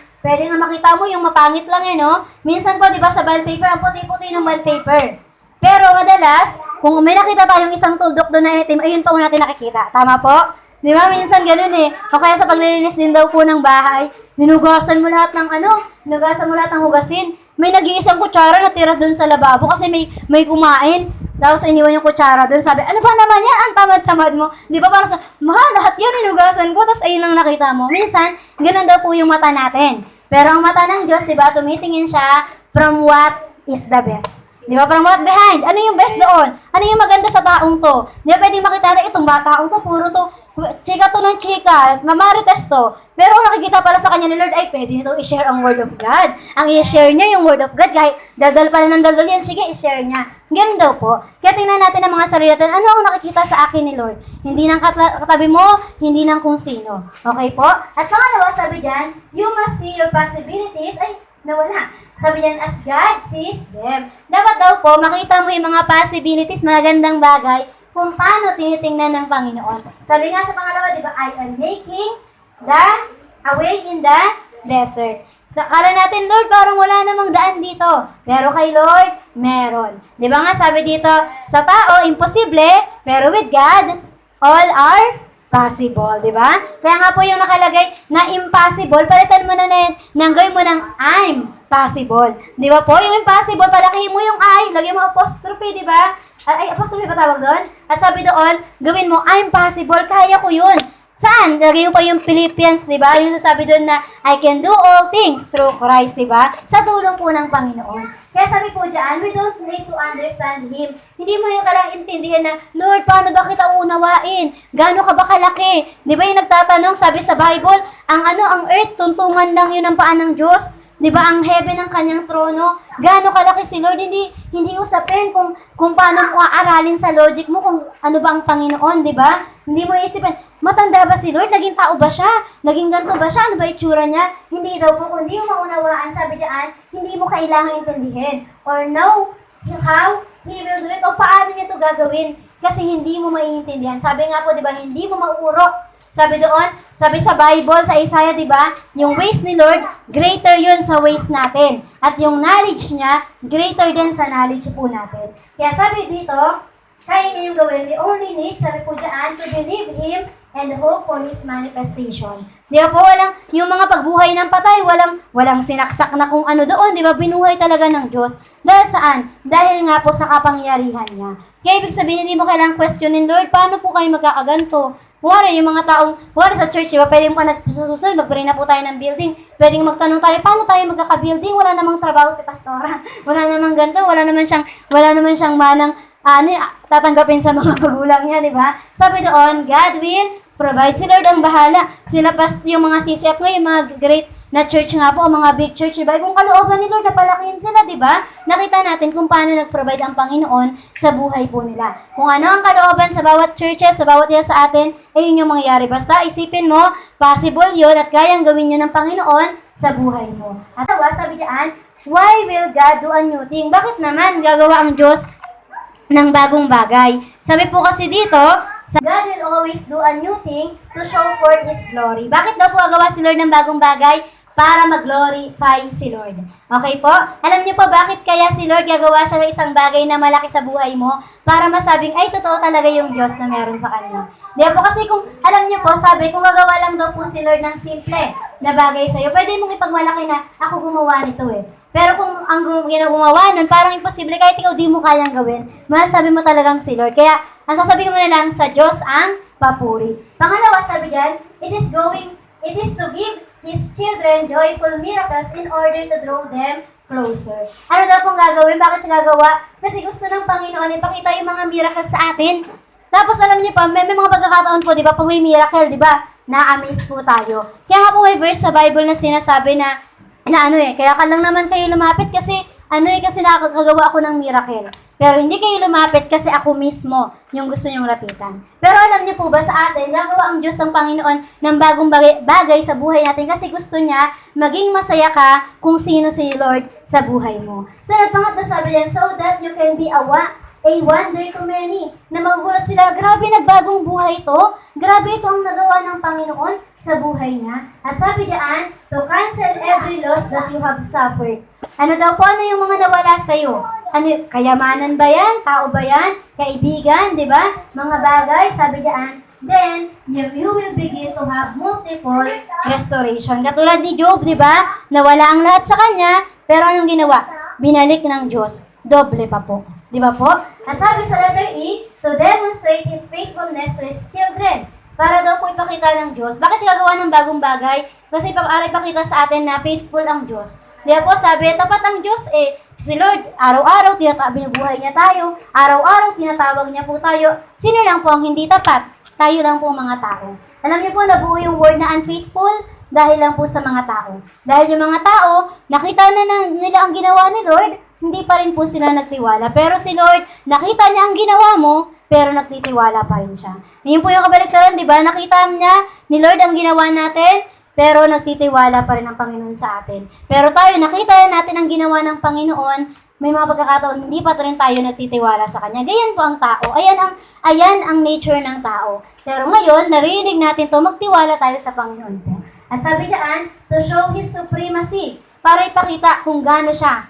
na makita mo yung mapangit lang no? Minsan po, di ba, sa bond paper, ang puti-puti ng bond paper. Pero madalas, kung may nakita tayong isang tuldok doon na itim, ayun pa natin nakikita. Tama po? Di ba? Minsan ganun O kaya sa paglilinis din daw po ng bahay, hinugasan mo lahat ng hugasin. May nag-iisang kutsara na tira doon sa lababo kasi may kumain. Tapos iniwan yung kutsara doon. Sabi, ano ba naman yan? Ang tamad-tamad mo. Di ba? Para sa, lahat yan hinugasan ko. Tapos ayun ang nakita mo. Minsan, ganun daw po yung mata natin. Pero ang mata ng Diyos, di ba? Tumitingin siya from what is the best. Di ba? From what behind? Ano yung best doon? Ano yung maganda sa taong to? Di ba pwedeng makita na itong taong to, puro to, chika to ng chika, mamarites to. Pero kung nakikita pala sa kanya ni Lord, ay pwede nito i-share ang Word of God. Ang i-share niya yung Word of God, kahit daldal pala ng daldal yan, sige, i-share niya. Ganun daw po. Kaya tingnan natin ang mga sarili natin, ano ang nakikita sa akin ni Lord? Hindi ng katabi mo, hindi ng kung sino. Okay po? At pangalawa, sabi dyan, you must see your possibilities. Ay, nawala. Sabi dyan, as God sees them. Dapat daw po, makita mo yung mga possibilities, magandang bagay, kung paano tinitingnan ng Panginoon. Sabi nga sa pangalawa, di ba, I am making a way in the desert. Akala natin, Lord, parang wala namang daan dito. Pero kay Lord, meron. Di ba nga, sabi dito, sa tao, imposible, pero with God, all are possible, di ba? Kaya nga po yung nakalagay na impossible, palitan mo na gawin mo ng I'm possible. Di ba po? Yung impossible, palakihin mo yung I, lagyan mo apostrophe, di ba? Ay, apostrophe pa tawag doon? At sabi doon, gawin mo, I'm possible, kaya ko yun. Saan? Lagay mo pa yung Philippians, di ba? Yung sasabi doon na, I can do all things through Christ, di ba? Sa tulong po ng Panginoon. Kaya sabi po dyan, we don't need to understand Him. Hindi mo yung karang intindihan na, Lord, paano ba kita unawain? Gaano ka ba kalaki? Di ba yung nagtatanong, sabi sa Bible, ang earth, tuntungan lang yun ang paan ng Diyos. Di ba ang heaven ang kanyang trono? Gaano kalaki si Lord? Hindi usapin kung paano mo aaralin sa logic mo kung ano ba ang Panginoon, di ba? Hindi mo isipin, matanda ba si Lord? Naging tao ba siya? Naging ganito ba siya? Ano ba itsura niya? Hindi daw po, kung hindi mo maunawaan, sabi diyan, hindi mo kailangan intindihin. Or know how He will do it. O paano niya ito gagawin? Kasi hindi mo maiintindihan. Sabi nga po, di ba, hindi mo maurok. Sabi doon, sabi sa Bible, sa Isaiah, di ba, yung ways ni Lord, greater yun sa ways natin. At yung knowledge niya, greater din sa knowledge po natin. Kaya sabi dito, kaya niya yung gawin. We only need, sabi po dyan, to believe Him and hope for His manifestation. Di ba po, yung mga pagbuhay ng patay, walang sinaksak na kung ano doon, di ba, binuhay talaga ng Diyos. Dahil saan? Dahil nga po sa kapangyarihan niya. Kaya ibig sabihin, hindi mo kailangang questionin, Lord, paano po kayo magkakaganto? Kuwari, yung mga taong, sa church, diba, pwede mo sa susunod, mag-pray na po tayo ng building. Pwedeng magtanong tayo, paano tayo magkaka-building? Wala namang trabaho si pastora. Wala namang ganito, wala naman siyang manang tatanggapin sa mga magulang niya, di ba? Sabi doon, God will mag-provide. Si Lord ang bahala. Sila yung mga CCF ngayon, mga great na church nga po, mga big church, diba? Kung kalooban ni Lord, napalakihin sila, diba? Nakita natin kung paano nag-provide ang Panginoon sa buhay po nila. Kung ano ang kalooban sa bawat churches, sa bawat isa sa atin, ay yun yung mangyayari. Basta isipin mo, possible yun at kayang gawin yun ng Panginoon sa buhay mo. At sabi diyan, why will God do a new thing? Bakit naman gagawa ang Diyos ng bagong bagay? Sabi po kasi dito, God will always do a new thing to show forth His glory. Bakit daw po gagawa si Lord ng bagong bagay? Para mag-glorify si Lord. Okay po? Alam niyo po bakit kaya si Lord gagawa siya ng isang bagay na malaki sa buhay mo? Para masabing, ay, totoo talaga yung Diyos na meron sa kanya. Di po kasi kung, alam niyo po, sabi, kung gagawa lang daw po si Lord ng simple na bagay sa'yo, pwede mong ipagmalaki na, ako gumawa nito eh. Pero kung ang ginagawa nun, parang imposible, kahit ikaw di mo kayang gawin, masasabi mo talagang si Lord. Kaya, ang sasabihin mo na lang, sa Diyos ang papuri. Pangalawa, sabi dyan, it is to give His children joyful miracles in order to draw them closer. Ano daw pong gagawin? Bakit siya gagawa? Kasi gusto ng Panginoon ipakita yung mga miracles sa atin. Tapos alam niyo pa, may mga pagkakataon po, di ba, pag may miracle, di ba, na-amaze po tayo. Kaya nga po may verse sa Bible na sinasabi na kaya ka lang naman kayo lumapit kasi, kasi nakakagawa ako ng miracle. Pero hindi kayo lumapit kasi ako mismo yung gusto nyong lapitan. Pero alam niyo po ba sa atin, gagawa ang Diyos ng Panginoon ng bagong bagay sa buhay natin kasi gusto niya maging masaya ka kung sino si Lord sa buhay mo. So, pangatlo sabi yan, so that you can be a wonder to many. Na magugulat sila, grabe nagbagong buhay to. Grabe ito ang nagawa ng Panginoon sa buhay niya. At sabi diyan, to cancel every loss that you have suffered. Ano daw po, ano yung mga nawala sa'yo? Ano, kayamanan ba yan? Tao ba yan? Kaibigan, di ba? Mga bagay, sabi diyan, then you will begin to have multiple restoration. Katulad ni Job, di ba? Nawala ang lahat sa kanya, pero anong ginawa? Binalik ng Diyos. Doble pa po. Di ba po? At sabi sa letter E, to demonstrate His faithfulness to His children. Para daw po ipakita ng Diyos. Bakit siya gagawa ng bagong bagay? Kasi para ipakita sa atin na faithful ang Diyos. Di ba po, sabi, tapat ang Diyos si Lord, araw-araw, binubuhay niya tayo. Araw-araw, tinatawag niya po tayo. Sino lang po ang hindi tapat? Tayo lang po mga tao. Alam niyo po, nabuo yung word na unfaithful dahil lang po sa mga tao. Dahil yung mga tao, nakita na nila ang ginawa ni Lord, hindi pa rin po sila nagtiwala. Pero si Lord, nakita niya ang ginawa mo, pero nagtitiwala pa rin siya. Ngayon po yung kabaliktaran, di ba? Nakita niya ni Lord ang ginawa natin, pero nagtitiwala pa rin ang Panginoon sa atin. Pero tayo, nakita natin ang ginawa ng Panginoon, may mga pagkakataon, hindi pa rin tayo nagtitiwala sa Kanya. Ganyan po ang tao. Ayan ang nature ng tao. Pero ngayon, narinig natin to, magtiwala tayo sa Panginoon po. At sabi diyan, to show His supremacy, para ipakita kung gaano siya,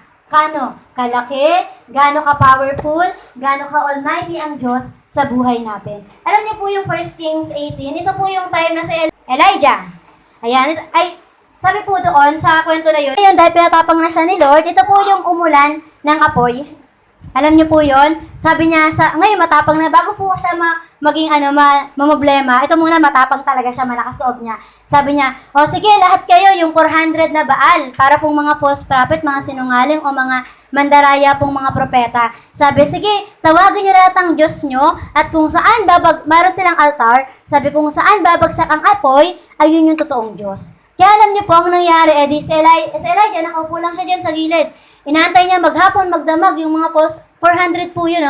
kalaki, gaano ka-powerful, gaano ka-almighty ang Diyos sa buhay natin. Alam niyo po yung 1 Kings 18, ito po yung time na si Elijah. Ayan, sabi po doon sa kwento na yun, dahil pinatapang na siya ni Lord, ito po yung umulan ng apoy. Alam niyo po yun? Sabi niya, ngayon matapang na, bago po siya maging mamblema, ito muna matapang talaga siya, malakas loob niya. Sabi niya, o sige, lahat kayo, yung 400 na Baal, para pong mga false prophet, mga sinungaling, o mga mandaraya pong mga propeta. Sabi, sige, tawagin niyo lahat ang Diyos niyo, at kung saan mayroon silang altar, sabi kung saan babagsak ang apoy, ayun yung totoong Diyos. Kaya alam niyo po, ang nangyari, si Elijah, nakaupo lang siya dyan sa gilid. Inaantay niya maghapon, magdamag, yung mga 400 po yun,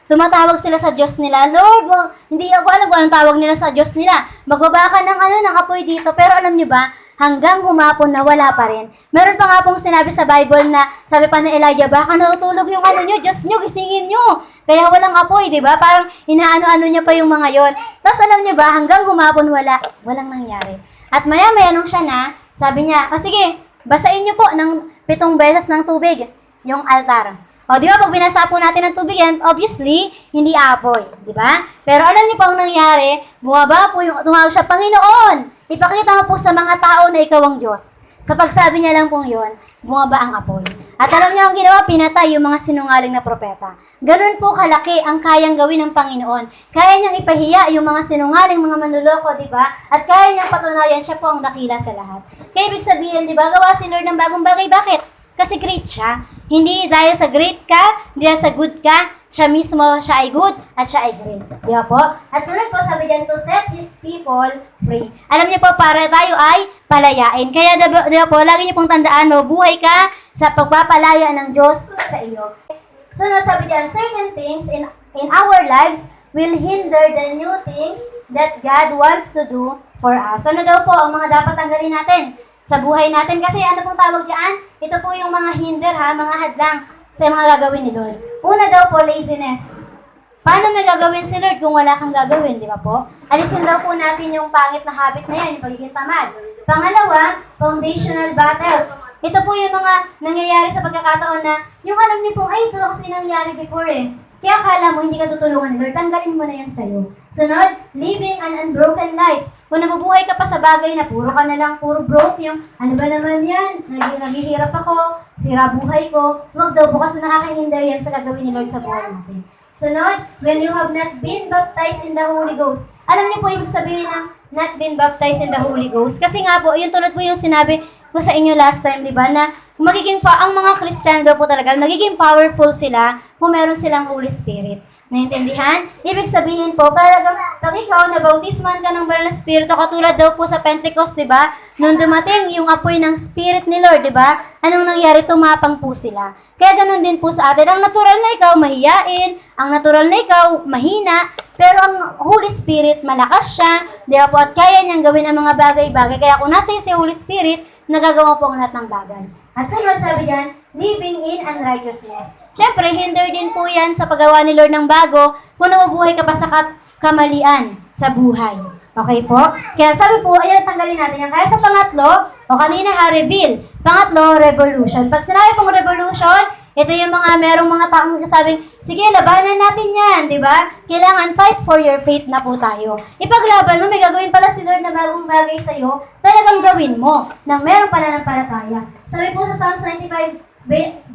tumatawag sila sa Diyos nila. Lord, hindi ako alam kung anong tawag nila sa Diyos nila. Magbaba ka ng apoy dito. Pero alam niyo ba, hanggang humapon na wala pa rin. Meron pa nga pong sinabi sa Bible na, sabi pa ni Elijah, baka natutulog yung Diyos niyo, gisingin niyo. Kaya walang apoy, di ba? Parang inaano-ano niya pa yung mga yon. Tapos alam niyo ba, hanggang humapon walang nangyari. At maya-maya nung siya na, sabi niya, sige, basain niyo po ng 7 beses ng tubig, yung altar. O, di ba, pag binasa po natin ng tubig yan, obviously, hindi apoy, di ba? Pero alam niyo po ang nangyari, bumaba po tumawag siya, Panginoon, ipakita mo po sa mga tao na ikaw ang Diyos. Sa pagsabi niya lang pong yun, bumaba ang apoy. At alam niyo ang ginawa, pinatay yung mga sinungaling na propeta. Ganun po kalaki ang kayang gawin ng Panginoon. Kaya niyang ipahiya yung mga sinungaling, mga manluloko, di ba? At kaya niyang patunayan siya po ang dakila sa lahat. Kaya ibig sabihin, di ba, gawa si Lord ng bagong bagay. Bakit? Kasi great siya. Hindi dahil sa great ka, hindi dahil sa good ka, siya mismo, siya ay good at siya ay great. Di ba po? At sunod po, sabi dyan, to set His people free. Alam niyo po, para tayo ay palayain. Kaya di ba po, lagi niyo pong tandaan, mabuhay ka sa pagpapalaya ng Diyos sa iyo. Sunod, sabi dyan, certain things in our lives will hinder the new things that God wants to do for us. Ano daw po ang mga dapat tanggalin natin sa buhay natin? Kasi ano pong tawag dyan? Ito po yung mga hinder mga hadlang sa mga gagawin ni Lord. Una daw po, laziness. Paano may gagawin si Lord kung wala kang gagawin, di ba po? Alisin daw po natin yung pangit na habit na yan, yung pagiging tamad. Pangalawa, foundational battles. Ito po yung mga nangyayari sa pagkakataon na yung alam niyo po, ay ito kasi nangyari before Kaya akala mo hindi ka tutulungan ni Lord, tanggalin mo na yan sa'yo. Sunod, living an unbroken life. Kung nabubuhay ka pa sa bagay na puro ka na lang, puro broke, yung ano ba naman yan, naghihirap ako, sira buhay ko, huwag daw po kasi nakakahinder yan sa gagawin ni Lord sa buhay natin. Sunod, when you have not been baptized in the Holy Ghost. Alam niyo po ibig sabihin ng not been baptized in the Holy Ghost? Kasi nga po, yung tulad po yung sinabi ko sa inyo last time, di ba, na ang mga Kristiyano daw po talaga, nagiging powerful sila kung meron silang Holy Spirit. Naintindihan? Ibig sabihin po, talagang pag ikaw nabautisman ka ng banal na Espiritu, katulad daw po sa Pentecost, di ba? Nung dumating yung apoy ng Spirit ni Lord, di ba? Anong nangyari? Tumapang po sila. Kaya ganun din po sa atin. Ang natural na ikaw, mahiyain. Ang natural na ikaw, mahina. Pero ang Holy Spirit, malakas siya. Di ba po? At kaya niyang gawin ang mga bagay-bagay. Kaya kung nasa iyo si Holy Spirit, nagagawa po ang lahat ng bagay. At sunod, sabi diyan, living in unrighteousness. Siyempre, hinder din po yan sa paggawa ni Lord ng bago kung nabubuhay ka pa sa kamalian sa buhay. Okay po? Kaya sabi po, ayan, tanggalin natin yan. Kaya sa pangatlo, o kanina reveal. Pangatlo, revolution. Pag sinabi pong revolution, ito yung merong mga taong sabing, sige, labanan natin yan, di ba? Kailangan fight for your faith na po tayo. Ipaglaban mo, may gagawin pala si Lord na bagong bagay sa'yo, talagang gawin mo, nang meron pananampalataya. Sabi po sa Psalms 95,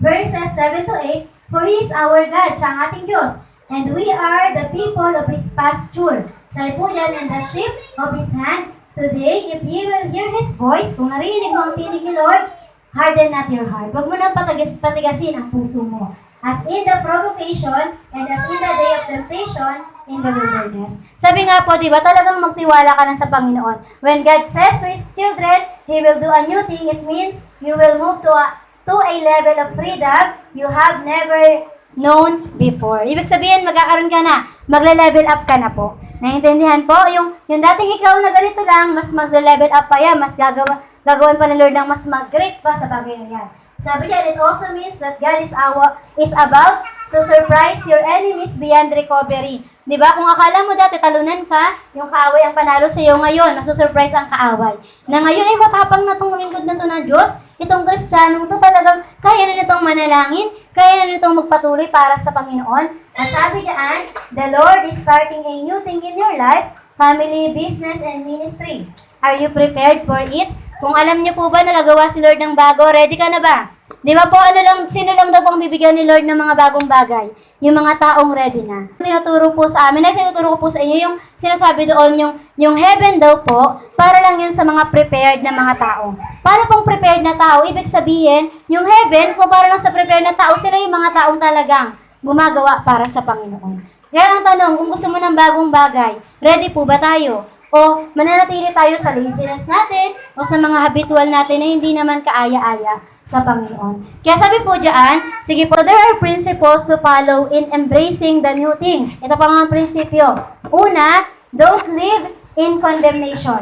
verses 7 to 8, for He is our God, siya ang ating Diyos, and we are the people of His pasture. Sabi po yan, and the sheep of His hand. Today, if ye will hear His voice, kung narinig mo ang tinig ni Lord, harden not your heart. Huwag mo nang patigasin ang puso mo. As in the provocation, and as in the day of temptation, in the wilderness. Sabi nga po, di ba, talagang magtiwala ka na sa Panginoon. When God says to His children, He will do a new thing, it means you will move to a level of freedom you have never known before. Ibig sabihin, magkakaroon ka na, magle-level up ka na po. Naintindihan po? Yung dating ikaw na ganito lang, mas magle-level up pa yan, mas gagawin pa ng Lord ng mas mag-great pa sa bagay na yan. Sabi niya, it also means that God is about to surprise your enemies beyond recovery. Di ba? Kung akala mo dati talunan ka, yung kaaway ang panalo sa iyo ngayon, nasusurprise ang kaaway. Na ngayon ay matapang na itong lingkod na ito ng Diyos, itong Kristiyano ito talagang kaya na nitong manalangin, kaya na nitong magpatuloy para sa Panginoon. At sabi diyan, the Lord is starting a new thing in your life, family, business, and ministry. Are you prepared for it? Kung alam niyo po ba nagagawa si Lord ng bago, ready ka na ba? Di ba po, sino lang daw pong bibigyan ni Lord ng mga bagong bagay? Yung mga taong ready na. Tinuturo po sa amin, tinuturo ko po sa inyo yung sinasabi doon, yung heaven daw po, para lang yun sa mga prepared na mga tao. Paano pong prepared na tao? Ibig sabihin, yung heaven, kung para lang sa prepared na tao, sila yung mga taong talagang gumagawa para sa Panginoon. Kaya ang tanong, kung gusto mo ng bagong bagay, ready po ba tayo? O mananatili tayo sa laziness natin o sa mga habitual natin na hindi naman kaaya-aya sa Panginoon. Kaya sabi po dyan, sige po, there are principles to follow in embracing the new things. Ito pa mga prinsipyo. Una, don't live in condemnation.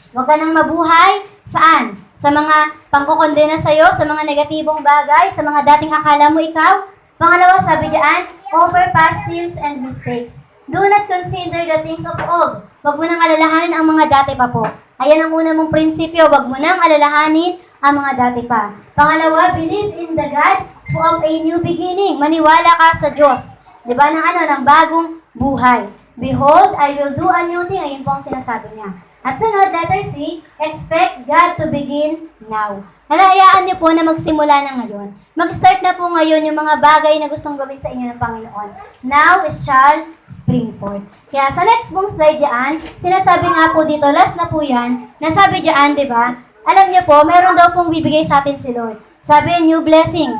Huwag ka nang mabuhay, saan? Sa mga pangkukondena sa'yo, sa mga negatibong bagay, sa mga dating akala mo ikaw. Pangalawa, sabi dyan, over past sins and mistakes. Do not consider the things of old. Huwag mo nang alalahanin ang mga dati pa po. Ayan ang una mong prinsipyo. Huwag mo nang alalahanin ang mga dati pa. Pangalawa, believe in the God of a new beginning. Maniwala ka sa Diyos. Diba? Ng bagong buhay. Behold, I will do a new thing. Ayun po ang sinasabi niya. At sunod, letter C, expect God to begin now. Halayaan niyo po na magsimula na ngayon. Mag-start na po ngayon yung mga bagay na gustong gawin sa inyo ng Panginoon. Now it shall spring forth. Kaya sa next pong slide dyan, sinasabi nga po dito, last na po yan, nasabi dyan, di ba? Alam niyo po, meron daw pong bibigay sa atin si Lord. Sabi, new blessings.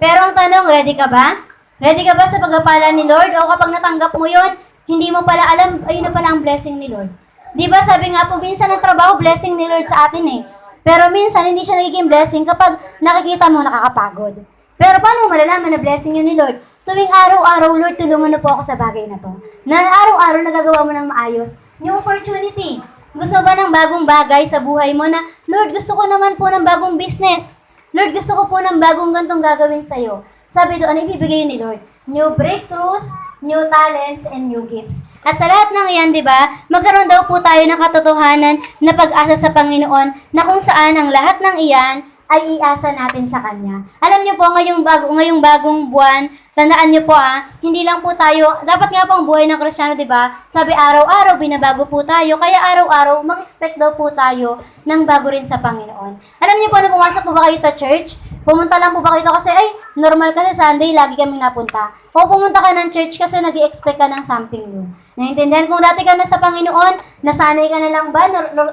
Pero ang tanong, ready ka ba? Ready ka ba sa pagpapala ni Lord? O kapag natanggap mo yon, hindi mo pala alam, ayun na pala ang blessing ni Lord. Di ba sabi nga po, minsan ang trabaho, blessing ni Lord sa atin eh. Pero minsan, hindi siya nagiging blessing kapag nakikita mo nakakapagod. Pero paano mo malalaman na blessing yun ni Lord? Tuwing araw-araw, Lord, tulungan na po ako sa bagay na to. Na araw-araw nagagawa mo ng maayos. New opportunity. Gusto ba ng bagong bagay sa buhay mo na, Lord, gusto ko naman po ng bagong business. Lord, gusto ko po ng bagong gantong gagawin sa'yo. Sabi doon, ano ibibigay ni Lord? New breakthroughs, new talents, and new gifts. At sa lahat ng iyan, di ba, magkaroon daw po tayo ng katotohanan na pag-asa sa Panginoon na kung saan ang lahat ng iyan ay iasa natin sa Kanya. Alam niyo po, ngayong bagong buwan, tandaan niyo po hindi lang po tayo, dapat nga po ang buhay ng Kristiyano, di ba? Sabi araw-araw, binabago po tayo, kaya araw-araw, mag-expect daw po tayo ng bago rin sa Panginoon. Alam niyo po, na pumasok po ba kayo sa church? Pumunta lang po ba kayo kasi, ay, normal kasi Sunday, lagi kaming napunta. O pumunta ka ng church kasi nag-i-expect ka ng something new. Naintindihan, kung dati ka na sa Panginoon, nasanay ka na lang ba,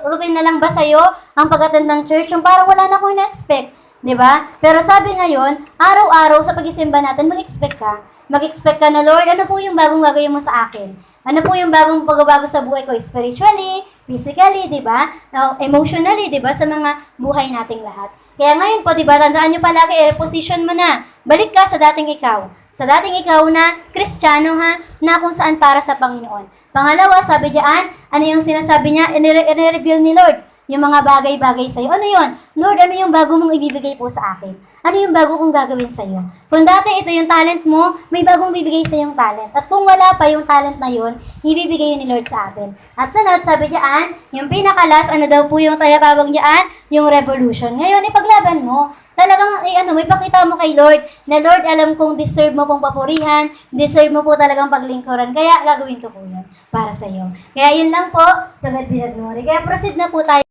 routine na lang ba sa'yo ang pag-attend ng church, yung parang wala na akong na-expect. Diba? Pero sabi ngayon, araw-araw sa pag-isimba natin, mag-expect ka. Mag-expect ka na, Lord, ano po yung bagong gagawin mo sa akin? Ano po yung bagong pagbabago sa buhay ko? Spiritually, physically, diba? Emotionally, diba? Sa mga buhay nating lahat. Kaya ngayon po, diba, tandaan nyo palagi, reposition mo na. Balik ka sa dating ikaw. Sa dating ikaw na Kristiyano na kung saan para sa Panginoon. Pangalawa, sabi diyan, ano yung sinasabi niya? I-reveal ni Lord yung mga bagay-bagay sa'yo. Ano yun? Lord, ano yung bago mong ibibigay po sa akin? Ano yung bago kong gagawin sa'yo? Kung dati ito yung talent mo, may bagong bibigay sa yung talent. At kung wala pa yung talent na yun, ibibigay yun ni Lord sa atin. At sunod, sabi diyan, yung pinakalas, ano daw po yung tinatawag diyan? Yung revolution. Ngayon, ipaglaban mo. Talagang, may pakita mo kay Lord, na Lord, alam kong deserve mo pong papurihan, deserve mo po talagang paglingkuran, kaya gagawin ko po yun para sa iyo. Kaya yun lang po, kagad binagmori. Kaya proceed na po tayo.